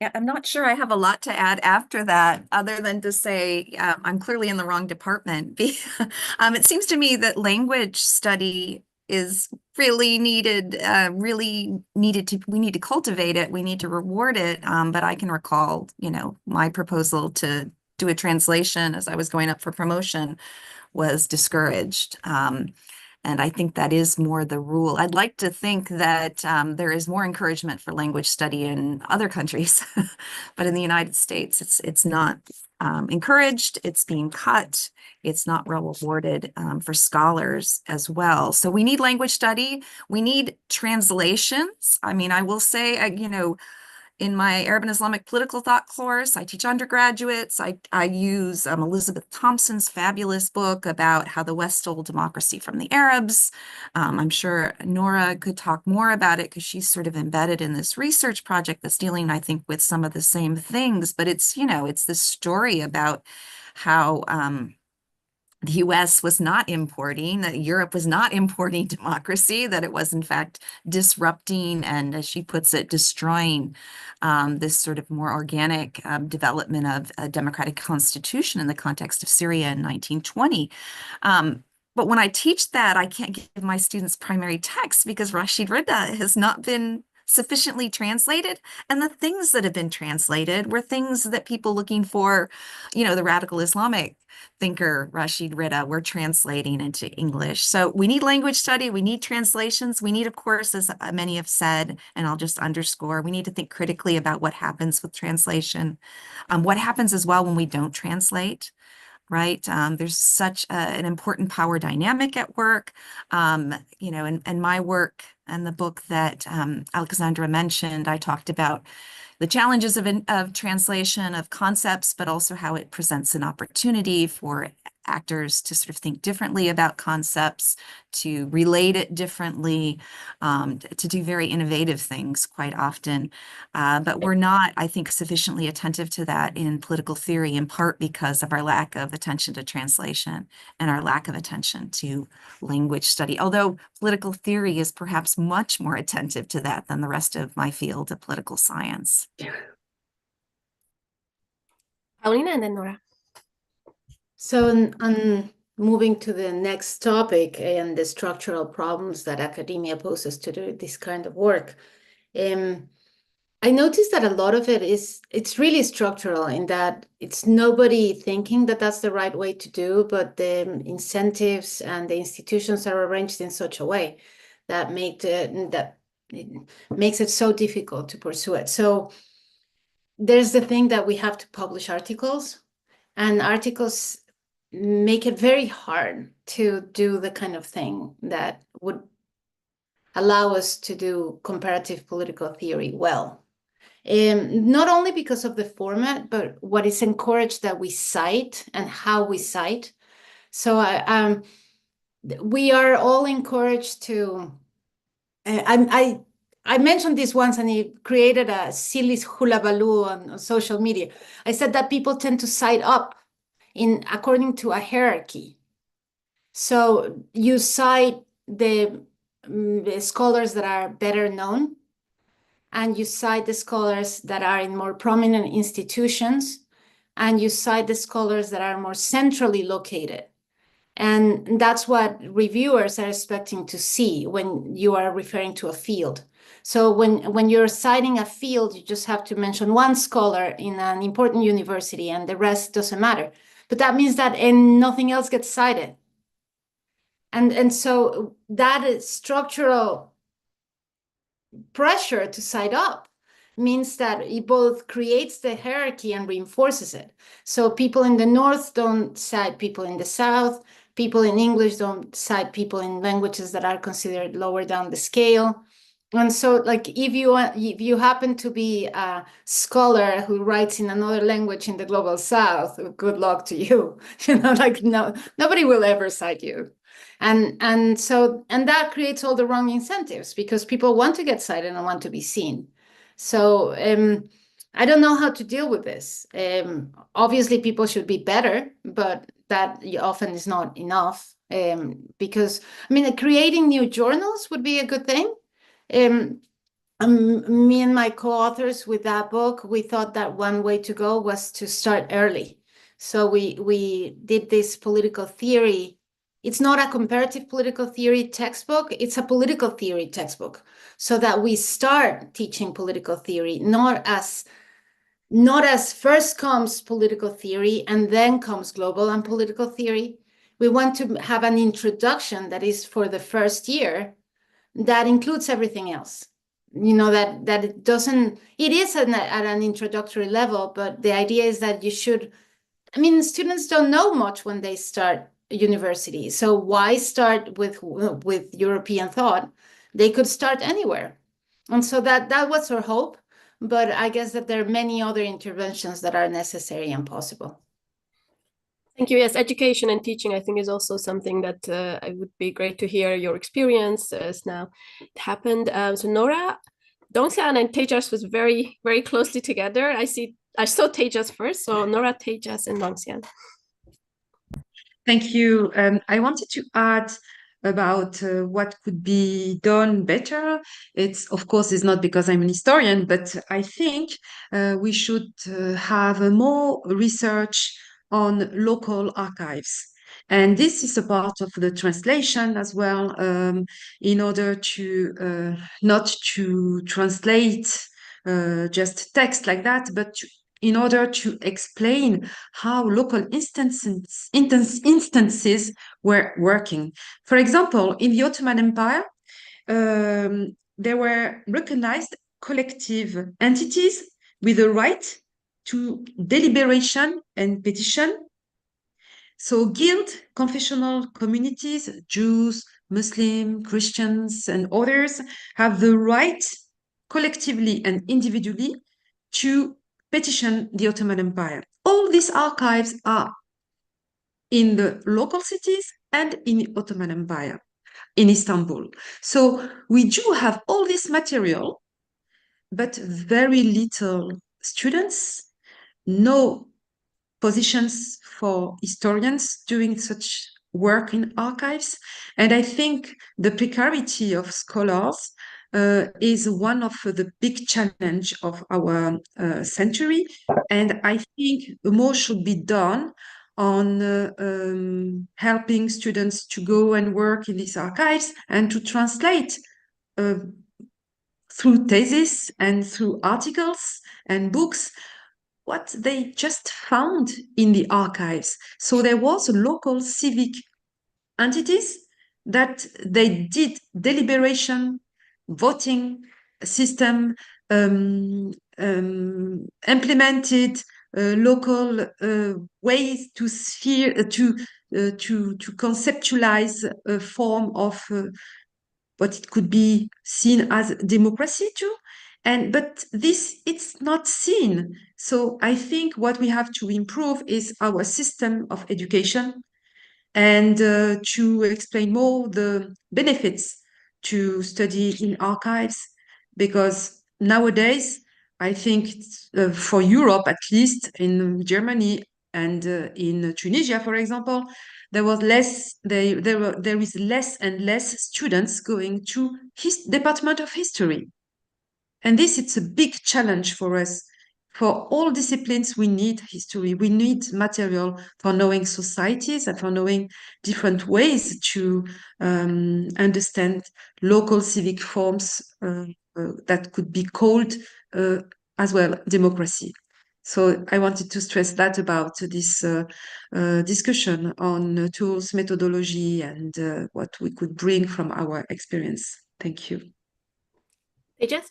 Yeah, I'm not sure I have a lot to add after that, other than to say I'm clearly in the wrong department. It seems to me that language study is really needed, we need to cultivate it, we need to reward it. But I can recall, my proposal to do a translation as I was going up for promotion was discouraged. And I think that is more the rule. I'd like to think that there is more encouragement for language study in other countries, but in the United States, it's not encouraged, it's being cut, it's not well rewarded for scholars as well. So we need language study, we need translations. I mean, I will say, in my Arab and Islamic political thought course, I teach undergraduates. I use Elizabeth Thompson's fabulous book about how the West stole democracy from the Arabs. I'm sure Nora could talk more about it because she's sort of embedded in this research project that's dealing, I think, with some of the same things. But it's, it's this story about how the US was not importing, that Europe was not importing democracy, that it was in fact disrupting and, as she puts it, destroying this sort of more organic development of a democratic constitution in the context of Syria in 1920. But when I teach that, I can't give my students primary text because Rashid Rida has not been sufficiently translated. And the things that have been translated were things that people looking for, the radical Islamic thinker Rashid Rida were translating into English. So we need language study, we need translations, we need, of course, as many have said, and I'll just underscore, we need to think critically about what happens with translation, what happens as well when we don't translate. Right. There's such an important power dynamic at work, and my work and the book that Alexandra mentioned, I talked about the challenges of translation of concepts, but also how it presents an opportunity for actors to sort of think differently about concepts, to relate it differently, to do very innovative things quite often. But we're not, I think, sufficiently attentive to that in political theory, in part because of our lack of attention to translation and our lack of attention to language study. Although political theory is perhaps much more attentive to that than the rest of my field of political science. Paulina and then Nora. So on moving to the next topic and the structural problems that academia poses to do this kind of work, I noticed that a lot of it's really structural in that it's nobody thinking that that's the right way to do, but the incentives and the institutions are arranged in such a way that it makes it so difficult to pursue it. So there's the thing that we have to publish articles, and articles make it very hard to do the kind of thing that would allow us to do comparative political theory well. Not only because of the format, but what is encouraged that we cite and how we cite. So we are all encouraged to, I mentioned this once and it created a silly hullabaloo on social media. I said that people tend to cite up according to a hierarchy. So you cite the scholars that are better known, and you cite the scholars that are in more prominent institutions, and you cite the scholars that are more centrally located. And that's what reviewers are expecting to see when you are referring to a field. So when you're citing a field, you just have to mention one scholar in an important university and the rest doesn't matter. But that means that nothing else gets cited. And so that is structural pressure to cite up means that it both creates the hierarchy and reinforces it. So people in the North don't cite people in the South. People in English don't cite people in languages that are considered lower down the scale. And so, like, if you happen to be a scholar who writes in another language in the global South, good luck to you. Nobody will ever cite you. And that creates all the wrong incentives because people want to get cited and want to be seen. So I don't know how to deal with this. Obviously, people should be better, but that often is not enough because, creating new journals would be a good thing. Me and my co-authors with that book, we thought that one way to go was to start early. So we did this political theory. It's not a comparative political theory textbook, it's a political theory textbook. So that we start teaching political theory, not as first comes political theory and then comes global and political theory. We want to have an introduction that is for the first year that includes everything else. You know, that it doesn't, it is at an introductory level, but the idea is that you should, I mean, students don't know much when they start university. So why start with European thought? They could start anywhere. And so that was our hope. But I guess that there are many other interventions that are necessary and possible. Thank you. Yes, education and teaching, I think, is also something that it would be great to hear your experience as now it happened. So Nora, Dongxian and Tejas was very, very closely together. I saw Tejas first, so Nora, Tejas, and Dongxian. Thank you. I wanted to add about what could be done better. It's, of course, it's not because I'm an historian, but I think we should have more research on local archives. And this is a part of the translation as well, in order to not to translate just text like that, but in order to explain how local instances were working. For example, in the Ottoman Empire, there were recognized collective entities with a right to deliberation and petition. So guild, confessional communities, Jews, Muslim, Christians, and others have the right collectively and individually to petition the Ottoman Empire. All these archives are in the local cities and in the Ottoman Empire, in Istanbul. So we do have all this material, but very little students, no positions for historians doing such work in archives. And I think the precarity of scholars is one of the big challenge of our century. And I think more should be done on helping students to go and work in these archives and to translate through thesis and through articles and books what they just found in the archives. So there was a local civic entities that they did deliberation, voting system, implemented local ways to conceptualize a form of what it could be seen as democracy too. But this, it's not seen. So I think what we have to improve is our system of education and to explain more the benefits to study in archives, because nowadays, I think for Europe, at least in Germany and in Tunisia, for example, there is less and less students going to his Department of History. And this, it's a big challenge for us. For all disciplines, we need history. We need material for knowing societies and for knowing different ways to understand local civic forms that could be called as well democracy. So I wanted to stress that about this discussion on tools, methodology, and what we could bring from our experience. Thank you. Tejas?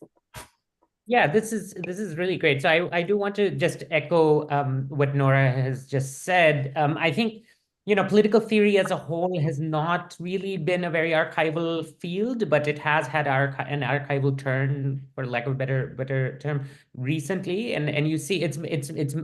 Yeah, this is really great. So I do want to just echo what Nora has just said. I think, you know, political theory as a whole has not really been a very archival field, but it has had an archival turn, for lack of a better term, recently. And you see, it's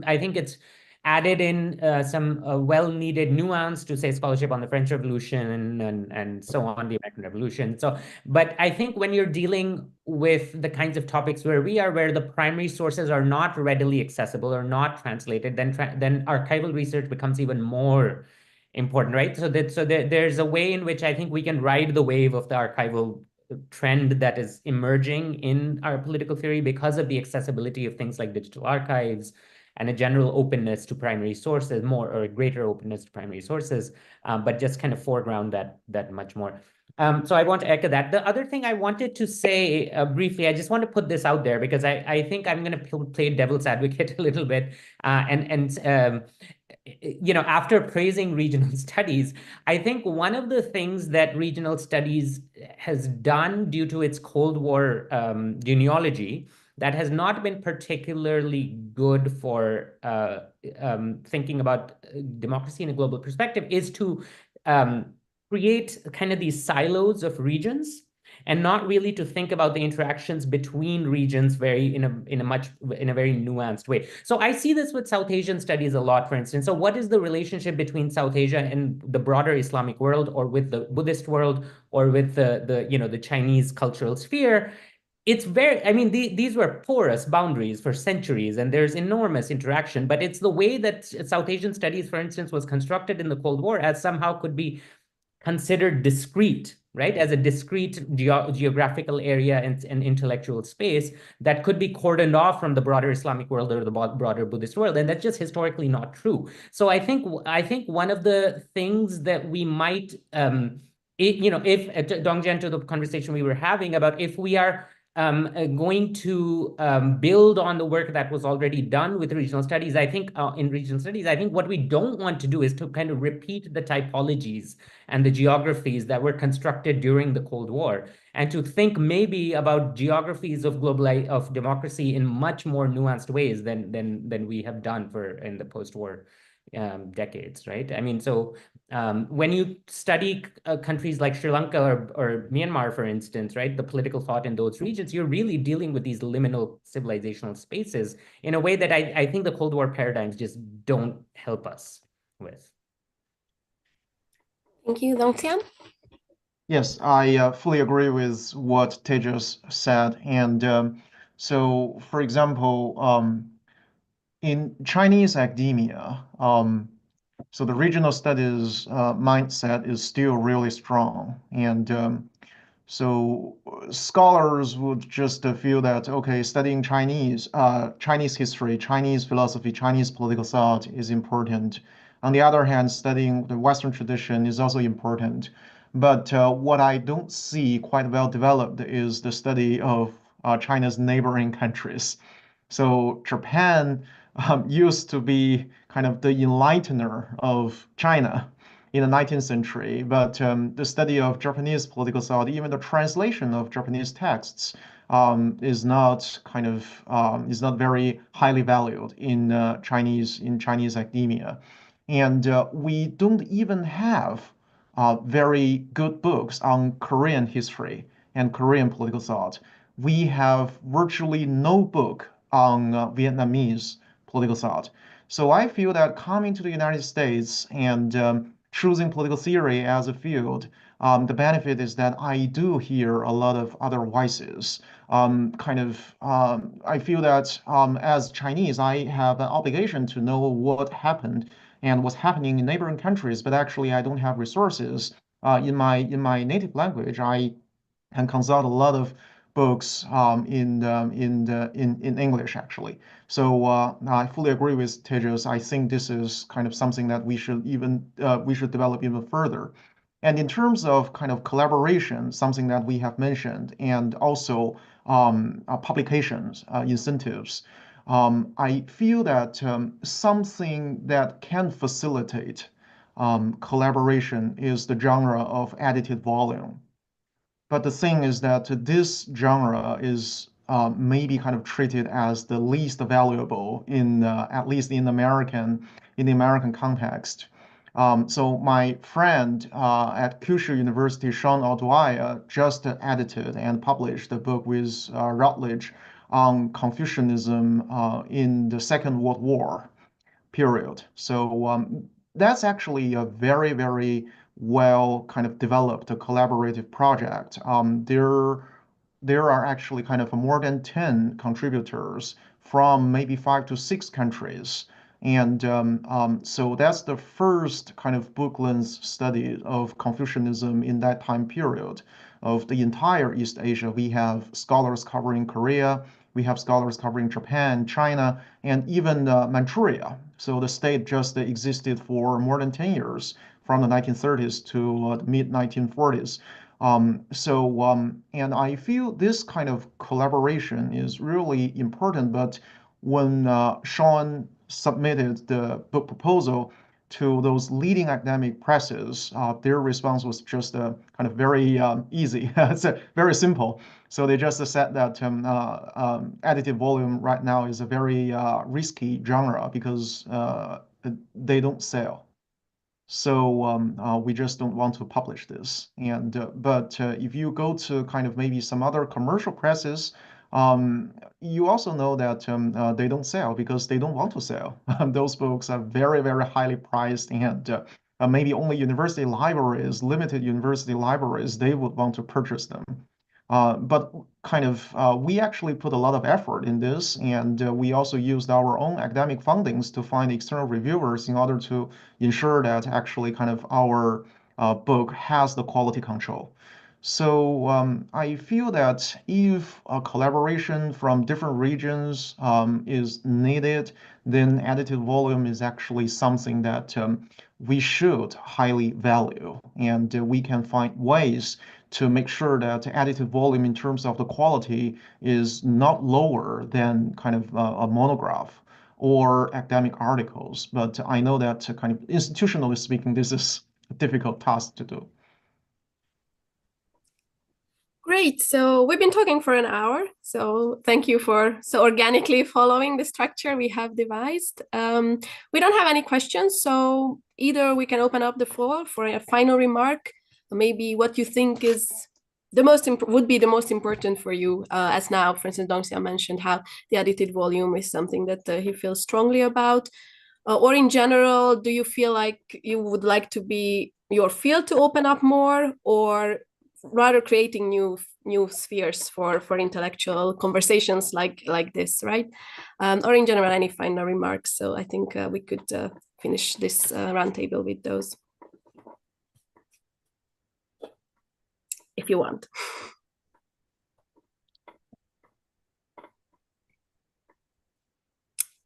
I think it's added in some well-needed nuance to, say, scholarship on the French Revolution and so on, the American Revolution. So, but I think when you're dealing with the kinds of topics where we are, where the primary sources are not readily accessible or not translated, then archival research becomes even more important, right? So there's a way in which I think we can ride the wave of the archival trend that is emerging in our political theory because of the accessibility of things like digital archives and a general openness to primary sources, more or a greater openness to primary sources, but just kind of foreground that much more. So I want to echo that. The other thing I wanted to say briefly, I just want to put this out there because I think I'm going to play devil's advocate a little bit. After praising regional studies, I think one of the things that regional studies has done due to its Cold War genealogy that has not been particularly good for thinking about democracy in a global perspective is to create kind of these silos of regions and not really to think about the interactions between regions in a very nuanced way. So I see this with South Asian studies a lot, for instance. So what is the relationship between South Asia and the broader Islamic world, or with the Buddhist world, or with the Chinese cultural sphere? It's very, I mean, these were porous boundaries for centuries, and there's enormous interaction, but it's the way that South Asian studies, for instance, was constructed in the Cold War as somehow could be considered discrete, right? As a discrete geographical area and intellectual space that could be cordoned off from the broader Islamic world or the broader Buddhist world. And that's just historically not true. So I think one of the things that we might, if Dongjian, to the conversation we were having about if we are going to build on the work that was already done with regional studies, I think in regional studies, I think what we don't want to do is to kind of repeat the typologies and the geographies that were constructed during the Cold War, and to think maybe about geographies of of democracy in much more nuanced ways than we have done in the post-war decades, right? I mean, so when you study countries like Sri Lanka or Myanmar, for instance, right, the political thought in those regions, you're really dealing with these liminal civilizational spaces in a way that I think the Cold War paradigms just don't help us with. Thank you, Dongxian. Yes, I fully agree with what Tejas said. And so, for example, in Chinese academia, so the regional studies mindset is still really strong. And so scholars would just feel that, okay, studying Chinese history, Chinese philosophy, Chinese political thought is important. On the other hand, studying the Western tradition is also important. But what I don't see quite well developed is the study of China's neighboring countries. So Japan used to be kind of the enlightener of China in the 19th century, but the study of Japanese political thought, even the translation of Japanese texts, is not very highly valued in Chinese academia, and we don't even have very good books on Korean history and Korean political thought. We have virtually no book on Vietnamese political thought. So I feel that coming to the United States and choosing political theory as a field, the benefit is that I do hear a lot of other voices. I feel that as Chinese, I have an obligation to know what happened and what's happening in neighboring countries, but actually I don't have resources in my native language. I can consult a lot of books in English, actually. So I fully agree with Tejas. I think this is kind of something that we should develop even further. And in terms of kind of collaboration, something that we have mentioned, and also publications, incentives, I feel that something that can facilitate collaboration is the genre of edited volume. But the thing is that this genre is maybe kind of treated as the least valuable in at least in the American context. So my friend at Kyushu University, Sean O'Dwyer, just edited and published a book with Routledge on Confucianism in the Second World War period. So that's actually a very, very well kind of developed a collaborative project. There are actually kind of more than 10 contributors from maybe 5 to 6 countries. And so that's the first kind of book length study of Confucianism in that time period. of the entire East Asia. We have scholars covering Korea, we have scholars covering Japan, China, and even Manchuria. So the state just existed for more than 10 years, from the 1930s to the mid-1940s. And I feel this kind of collaboration is really important. But when Sean submitted the book proposal to those leading academic presses, their response was just kind of very easy. It's very simple. So they just said that additive volume right now is a very risky genre because they don't sell. So we just don't want to publish this. But if you go to kind of maybe some other commercial presses, you also know that they don't sell because they don't want to sell. Those books are very, very highly priced, and maybe only university libraries, limited university libraries, they would want to purchase them. But kind of we actually put a lot of effort in this, and we also used our own academic fundings to find external reviewers in order to ensure that actually kind of our book has the quality control. So I feel that if a collaboration from different regions is needed, then additive volume is actually something that we should highly value, and we can find ways to make sure that additive volume in terms of the quality is not lower than kind of a monograph or academic articles. But I know that kind of institutionally speaking, this is a difficult task to do. Great. So we've been talking for an hour. So thank you for so organically following the structure we have devised. We don't have any questions, so either we can open up the floor for a final remark, maybe what you think is the would be the most important for you, as now, for instance, Dongxian mentioned how the edited volume is something that he feels strongly about, or in general, do you feel like you would like to be your field to open up more, or rather creating new spheres for intellectual conversations like this, right? Or in general, any final remarks? So I think we could finish this roundtable with those, if you want.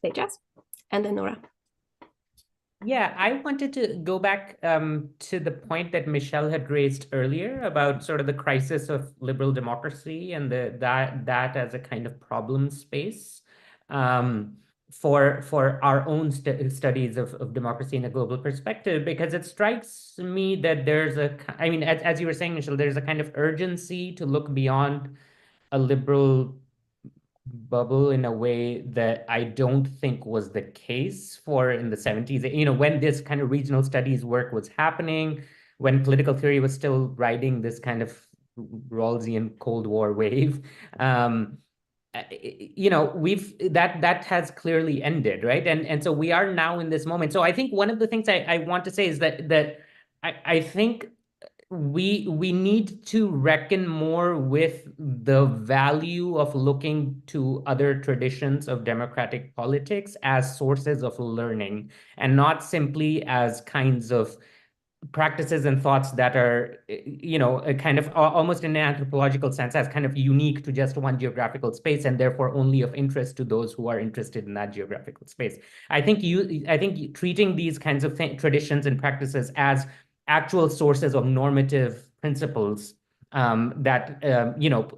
Tejas, and then Nora. Yeah, I wanted to go back to the point that Michelle had raised earlier about sort of the crisis of liberal democracy and that as a kind of problem space for our own studies of democracy in a global perspective, because it strikes me that there's I mean, as you were saying, Michelle, there's a kind of urgency to look beyond a liberal bubble in a way that I don't think was the case for in the 70s. You know, when this kind of regional studies work was happening, when political theory was still riding this kind of Rawlsian Cold War wave, you know, that has clearly ended, right? And so we are now in this moment. So I think one of the things I want to say is that I think we need to reckon more with the value of looking to other traditions of democratic politics as sources of learning, and not simply as kinds of practices and thoughts that are, you know, a kind of almost in an anthropological sense as kind of unique to just one geographical space and therefore only of interest to those who are interested in that geographical space. I think treating these kinds of traditions and practices as actual sources of normative principles that you know,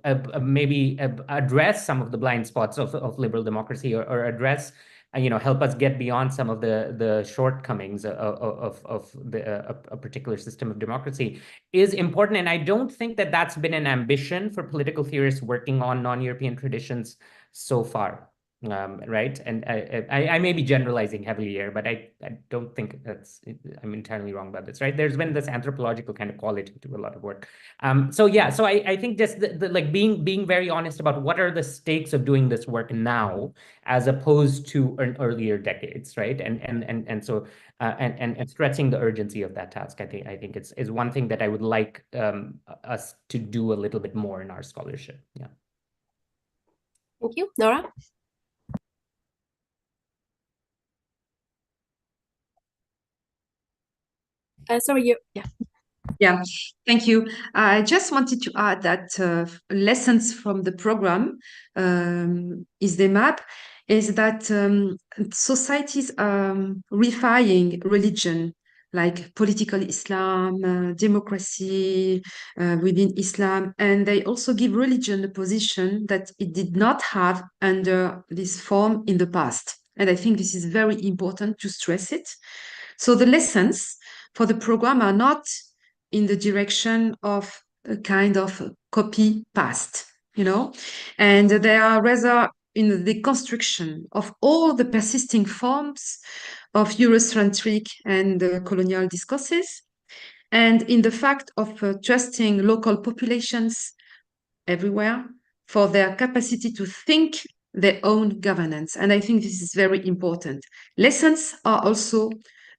maybe address some of the blind spots of liberal democracy, or address, you know, help us get beyond some of the shortcomings of a particular system of democracy is important. And I don't think that that's been an ambition for political theorists working on non-European traditions so far. Right, and I may be generalizing heavily here, but I don't think I'm entirely wrong about this, right? There's been this anthropological kind of quality to a lot of work. So yeah, so I think just like being very honest about what are the stakes of doing this work now as opposed to earlier decades, right? And so stretching the urgency of that task, I think is one thing that I would like us to do a little bit more in our scholarship. Yeah. Thank you, Nora. Sorry, you. Yeah. Yeah, thank you. I just wanted to add that lessons from the program is the map is that societies refining religion like political Islam, democracy within Islam, and they also give religion a position that it did not have under this form in the past. And I think this is very important to stress it. So the lessons for the program are not in the direction of a kind of copy past, and they are rather in the deconstruction of all the persisting forms of Eurocentric and colonial discourses, and in the fact of trusting local populations everywhere for their capacity to think their own governance. And I think this is very important. Lessons are also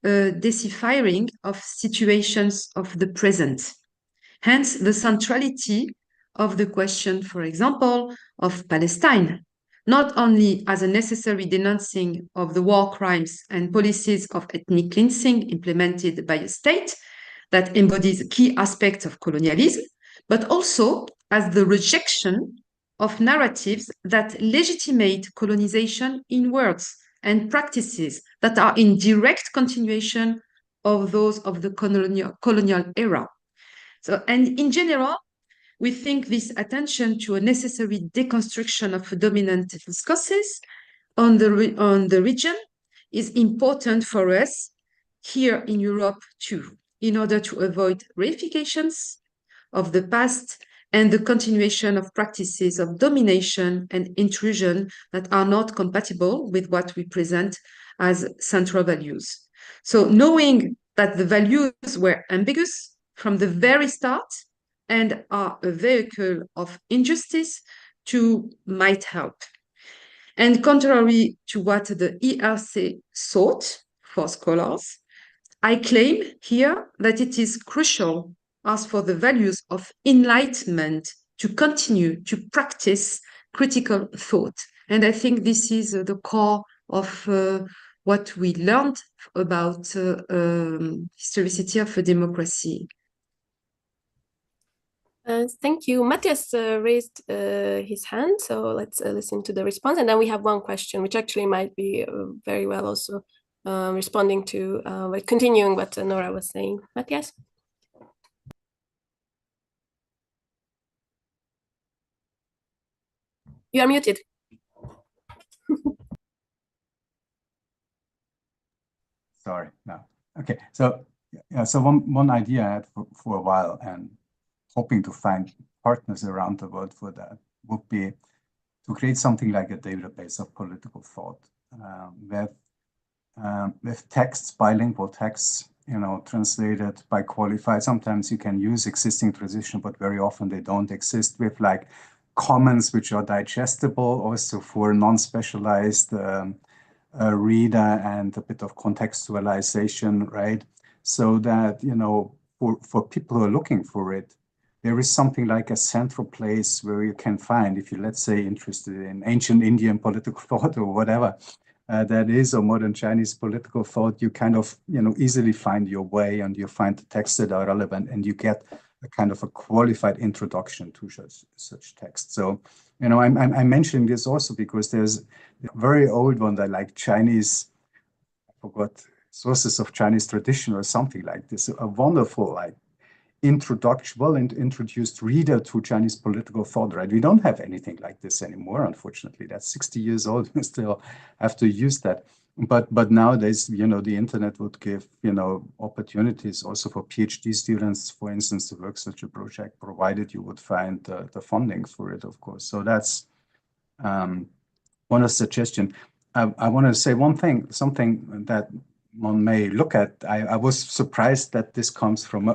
deciphering of situations of the present. Hence, the centrality of the question, for example, of Palestine, not only as a necessary denouncing of the war crimes and policies of ethnic cleansing implemented by a state that embodies key aspects of colonialism, but also as the rejection of narratives that legitimate colonization in words and practices that are in direct continuation of those of the colonial era. So, and in general, we think this attention to a necessary deconstruction of dominant discourses on the region is important for us here in Europe too, in order to avoid reifications of the past and the continuation of practices of domination and intrusion that are not compatible with what we present as central values. So knowing that the values were ambiguous from the very start and are a vehicle of injustice might help. And contrary to what the ERC sought for scholars, I claim here that it is crucial as for the values of enlightenment to continue to practice critical thought. And I think this is the core of what we learned about historicity of a democracy. Thank you. Matthias raised his hand, so let's listen to the response. And then we have one question, which actually might be very well also responding to, continuing what Nora was saying. Matthias? You are muted. Sorry, no. Okay, so one idea I had for a while, and hoping to find partners around the world for that, would be to create something like a database of political thought with texts, bilingual texts, translated by qualified. Sometimes you can use existing tradition, but very often they don't exist, with like comments which are digestible also for non-specialized reader, and a bit of contextualization, right? So that, for people who are looking for it, there is something like a central place where you can find, if you're, let's say, interested in ancient Indian political thought or whatever that is, or modern Chinese political thought, you kind of, easily find your way, and you find the texts that are relevant, and you get a kind of a qualified introduction to such texts. So, I'm mentioning this also because there's a very old one that, like, Chinese, I forgot, sources of Chinese tradition or something like this, a wonderful, like, introduced reader to Chinese political thought, right? We don't have anything like this anymore, unfortunately. That's 60 years old. We still have to use that. But nowadays, the internet would give, opportunities also for PhD students, for instance, to work such a project, provided you would find the funding for it, of course. So that's one suggestion. I want to say one thing, something that one may look at. I was surprised that this comes from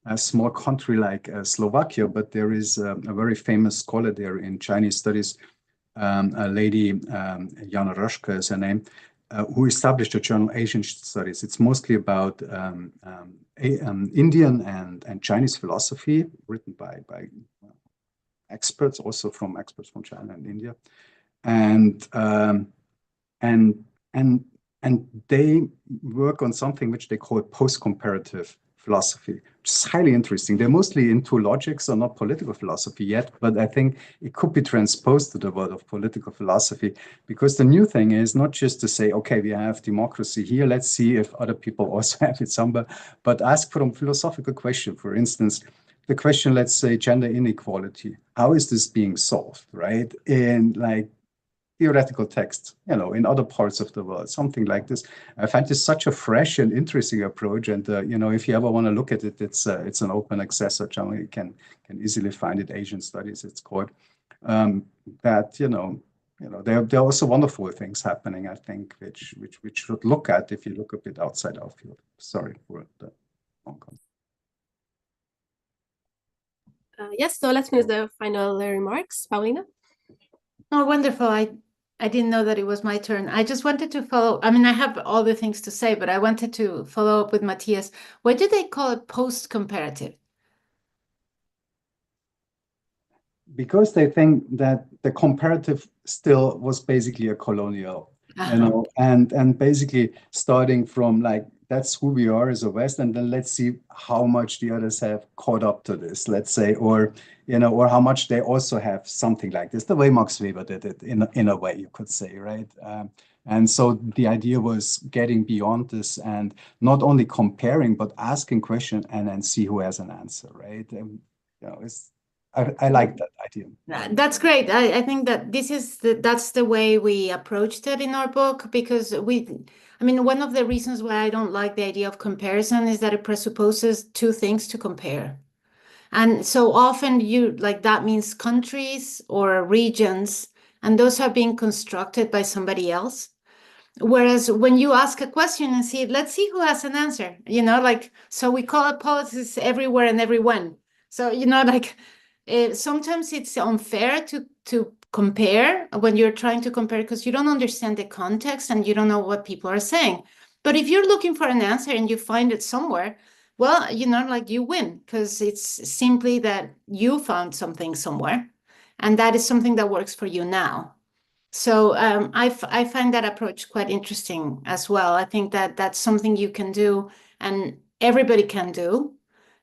a small country like Slovakia, but there is a very famous scholar there in Chinese studies, a lady, Jana Roschke is her name, who established a journal, Asian Studies. It's mostly about Indian and Chinese philosophy, written by experts, also from experts from China and India, and they work on something which they call post-comparative philosophy, which is highly interesting. They're mostly into logic, so not political philosophy yet, but I think it could be transposed to the world of political philosophy, because the new thing is not just to say, okay, we have democracy here, let's see if other people also have it somewhere, but ask for a philosophical question. For instance, the question, let's say, gender inequality. How is this being solved, right? In like theoretical texts, in other parts of the world, something like this. I find this such a fresh and interesting approach. And, if you ever want to look at it, it's an open access channel. You can easily find it, Asian Studies, it's called. There are also wonderful things happening, I think, which we should look at if you look a bit outside our field. Sorry for the long comment. Yes, so let's finish the final remarks. Paulina? Oh, wonderful. I didn't know that it was my turn. I just wanted to follow. I mean, I have all the things to say, but I wanted to follow up with Matthias. Why do they call it post-comparative? Because they think that the comparative still was basically a colonial, and basically starting from like, that's who we are as a West, and then let's see how much the others have caught up to this, let's say, or how much they also have something like this, the way Max Weber did it in a way, you could say, right? And so the idea was getting beyond this and not only comparing, but asking questions and then see who has an answer, right? I like that idea. That's great. I think that that's the way we approached it in our book, because one of the reasons why I don't like the idea of comparison is that it presupposes two things to compare. And so often that means countries or regions, and those are being constructed by somebody else. Whereas when you ask a question and see, let's see who has an answer, so we call it politics everywhere and everyone. So, sometimes it's unfair to compare when you're trying to compare, because you don't understand the context and you don't know what people are saying. But if you're looking for an answer and you find it somewhere, well, you win, because it's simply that you found something somewhere, and that is something that works for you now. So I find that approach quite interesting as well. I think that that's something you can do and everybody can do.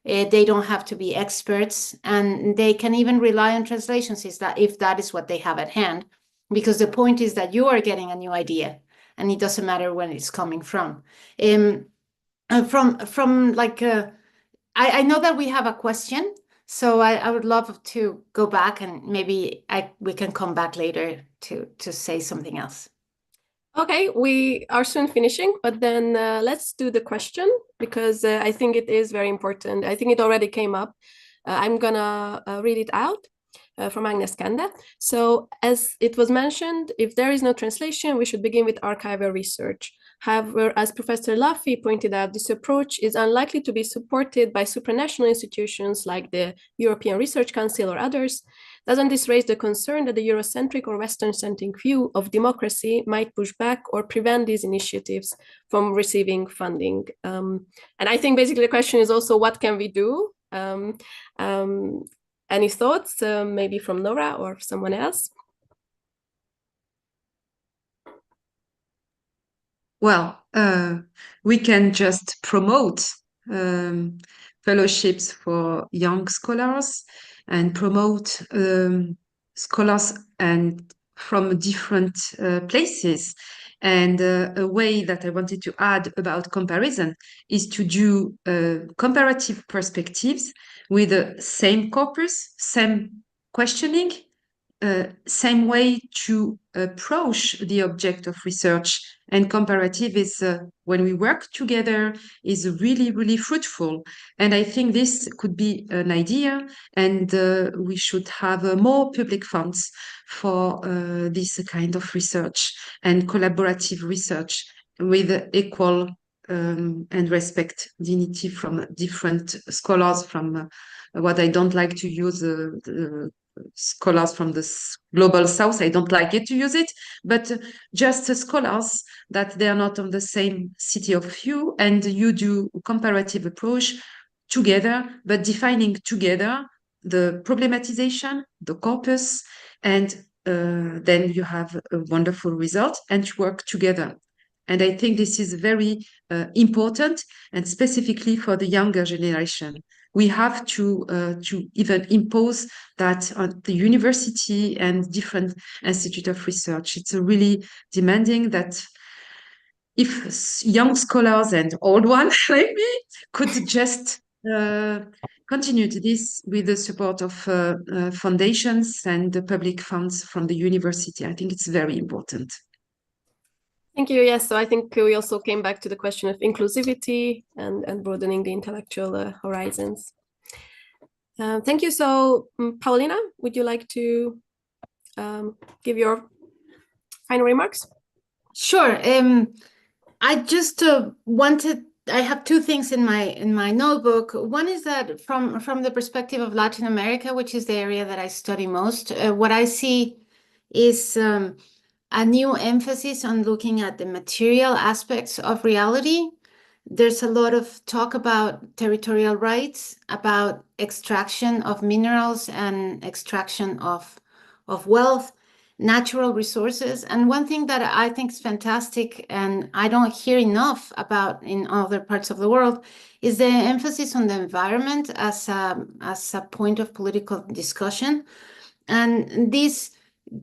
They don't have to be experts, and they can even rely on translations if that is what they have at hand, because the point is that you are getting a new idea, and it doesn't matter when it's coming from. I know that we have a question, so I would love to go back, and maybe we can come back later to say something else. Okay, we are soon finishing, but then let's do the question, because I think it is very important. I think it already came up. I'm gonna read it out from Agnes Kende. So, as it was mentioned, if there is no translation, we should begin with archival research. However, as Professor Laffey pointed out, this approach is unlikely to be supported by supranational institutions like the European Research Council or others. Doesn't this raise the concern that the Eurocentric or Western-centric view of democracy might push back or prevent these initiatives from receiving funding? And I think basically the question is also, what can we do? Any thoughts, maybe from Nora or someone else? Well, we can just promote fellowships for young scholars and promote scholars and from different places. And a way that I wanted to add about comparison is to do comparative perspectives with the same corpus, same questioning, same way to approach the object of research. And comparative is, when we work together, is really, really fruitful. And I think this could be an idea, and we should have more public funds for this kind of research and collaborative research with equal and respect dignity from different scholars from what I don't like to use the scholars from the global south. I don't like it to use it, but just scholars that they are not on the same city of view, and you do comparative approach together, but defining together the problematization, the corpus, and then you have a wonderful result, and you work together. And I think this is very important, and specifically for the younger generation. We have to even impose that on the university and different institute of research. It's really demanding that if young scholars and old ones like me could just continue to this with the support of foundations and the public funds from the university. I think it's very important. Thank you. Yes, so I think we also came back to the question of inclusivity and broadening the intellectual horizons. Thank you. So, Paulina, would you like to give your final remarks? Sure. I just I have two things in my notebook. One is that from the perspective of Latin America, which is the area that I study most, what I see is a new emphasis on looking at the material aspects of reality. There's a lot of talk about territorial rights, about extraction of minerals and extraction of wealth, natural resources. And one thing that I think is fantastic and I don't hear enough about in other parts of the world is the emphasis on the environment as a point of political discussion. And this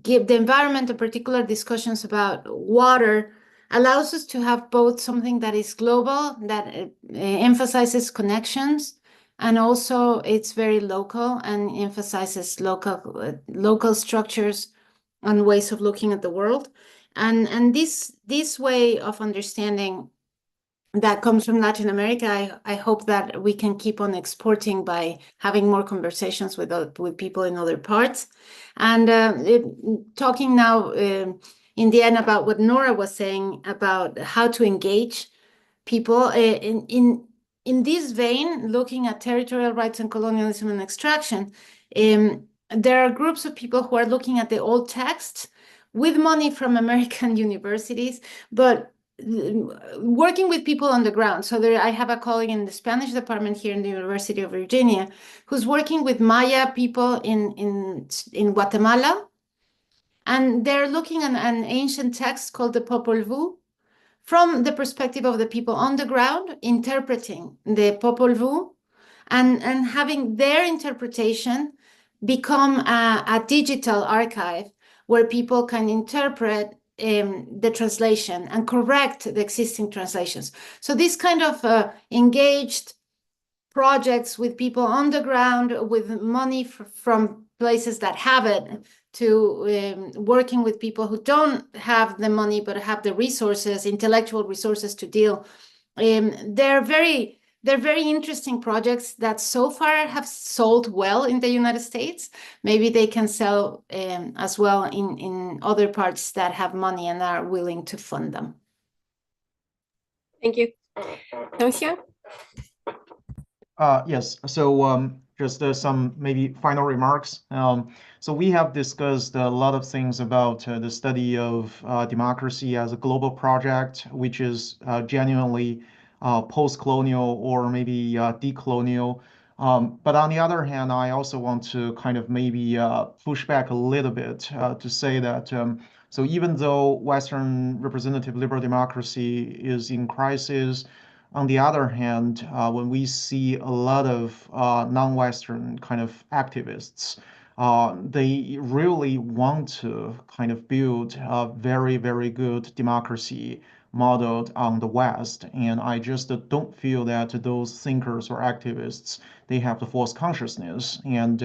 give the environment, in particular discussions about water, allows us to have both something that is global, that emphasizes connections, and also it's very local and emphasizes local structures and ways of looking at the world. And this way of understanding that comes from Latin America, I hope that we can keep on exporting by having more conversations with people in other parts. And talking now in the end about what Nora was saying about how to engage people in this vein, looking at territorial rights and colonialism and extraction, there are groups of people who are looking at the old texts with money from American universities, but working with people on the ground. So I have a colleague in the Spanish department here in the University of Virginia who's working with Maya people in Guatemala. And they're looking at an ancient text called the Popol Vuh from the perspective of the people on the ground, interpreting the Popol Vuh and having their interpretation become a digital archive where people can interpret the translation and correct the existing translations. So this kind of engaged projects with people on the ground with money from places that have it to working with people who don't have the money but have the resources, intellectual resources to deal. They're very interesting projects that so far have sold well in the United States. Maybe they can sell as well in other parts that have money and are willing to fund them. Thank you. Dongxian? Yes, so just some maybe final remarks. So we have discussed a lot of things about the study of democracy as a global project, which is genuinely post-colonial or maybe decolonial. But on the other hand, I also want to kind of maybe push back a little bit to say that so even though Western representative liberal democracy is in crisis, on the other hand, when we see a lot of non-Western kind of activists, they really want to kind of build a very, very good democracy modeled on the West. And I just don't feel that those thinkers or activists, they have the false consciousness. And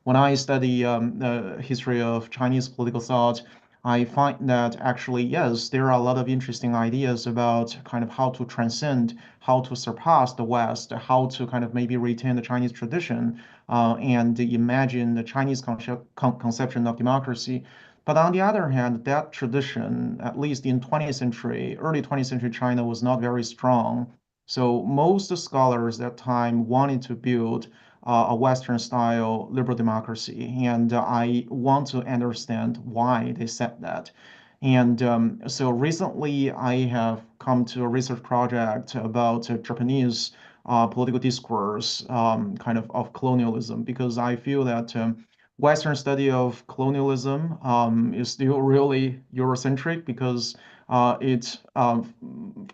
when I study the history of Chinese political thought, I find that actually, yes, there are a lot of interesting ideas about kind of how to transcend, how to surpass the West, how to kind of maybe retain the Chinese tradition and imagine the Chinese conception of democracy. But on the other hand, that tradition, at least in 20th century, early 20th century China, was not very strong. So most scholars at that time wanted to build a Western style liberal democracy. And I want to understand why they said that. And so recently I have come to a research project about Japanese political discourse kind of colonialism, because I feel that Western study of colonialism is still really Eurocentric, because it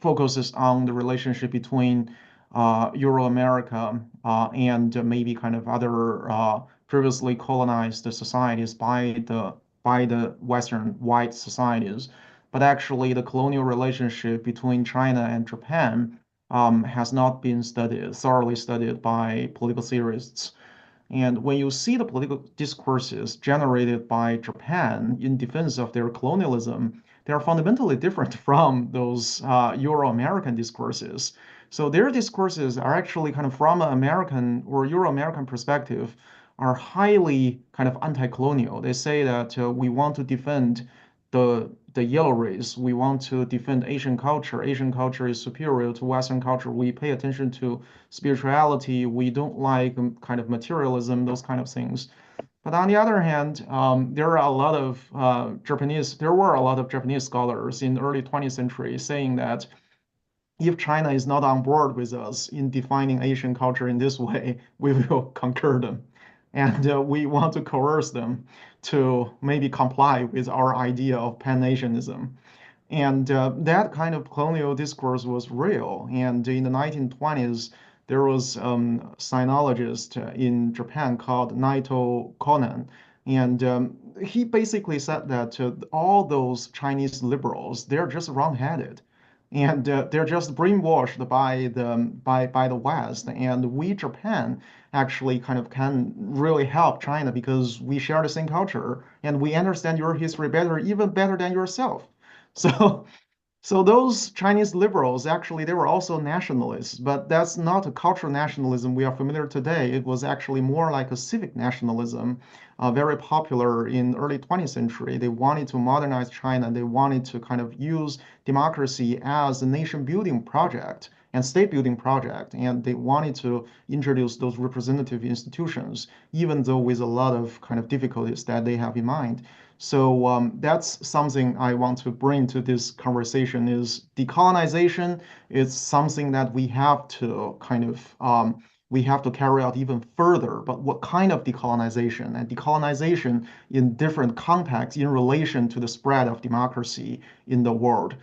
focuses on the relationship between Euro-America and maybe kind of other previously colonized societies by the Western white societies. But actually, the colonial relationship between China and Japan has not been thoroughly studied by political theorists. And when you see the political discourses generated by Japan in defense of their colonialism, they are fundamentally different from those Euro-American discourses. So their discourses are actually kind of from an American or Euro-American perspective are highly kind of anti-colonial. They say that we want to defend the yellow race. We want to defend Asian culture. Asian culture is superior to Western culture. We pay attention to spirituality. We don't like kind of materialism, those kind of things. But on the other hand, there were a lot of Japanese scholars in the early 20th century saying that if China is not on board with us in defining Asian culture in this way, we will conquer them. And we want to coerce them to maybe comply with our idea of Pan-Asianism. And that kind of colonial discourse was real. And in the 1920s, there was a sinologist in Japan called Naito Konan. And he basically said that all those Chinese liberals, they're just wrong-headed. And they're just brainwashed by the West. And we, Japan, actually kind of can really help China because we share the same culture and we understand your history better, even better than yourself. So those Chinese liberals, actually, they were also nationalists, but that's not a cultural nationalism we are familiar today. It was actually more like a civic nationalism, very popular in the early 20th century. They wanted to modernize China. They wanted to kind of use democracy as a nation-building project and state-building project, and they wanted to introduce those representative institutions, even though with a lot of kind of difficulties that they have in mind. So that's something I want to bring to this conversation is decolonization. It's something that we have to kind of we have to carry out even further. But what kind of decolonization? And decolonization in different contexts in relation to the spread of democracy in the world.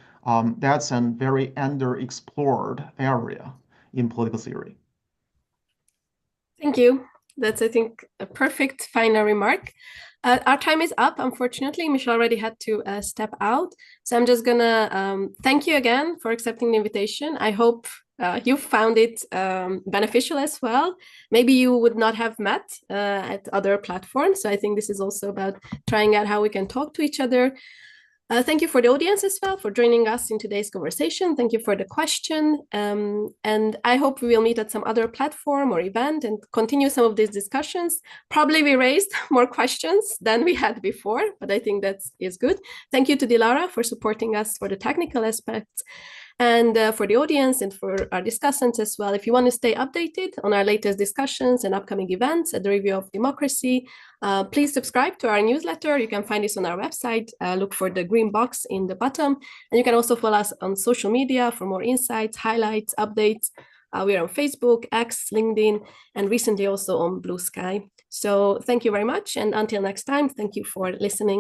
That's a very underexplored area in political theory. Thank you. That's, I think, a perfect final remark. Our time is up, unfortunately. Michelle already had to step out. So I'm just gonna thank you again for accepting the invitation. I hope you found it beneficial as well. Maybe you would not have met at other platforms. So I think this is also about trying out how we can talk to each other. Thank you for the audience as well for joining us in today's conversation. Thank you for the question. And I hope we will meet at some other platform or event and continue some of these discussions. Probably we raised more questions than we had before, but I think that is good. Thank you to Dilara for supporting us for the technical aspects. And for the audience and for our discussants as well, if you want to stay updated on our latest discussions and upcoming events at the Review of Democracy, please subscribe to our newsletter. You can find this on our website. Look for the green box in the bottom. And you can also follow us on social media for more insights, highlights, updates. We're on Facebook, X, LinkedIn, and recently also on Blue Sky. So thank you very much. And until next time, thank you for listening.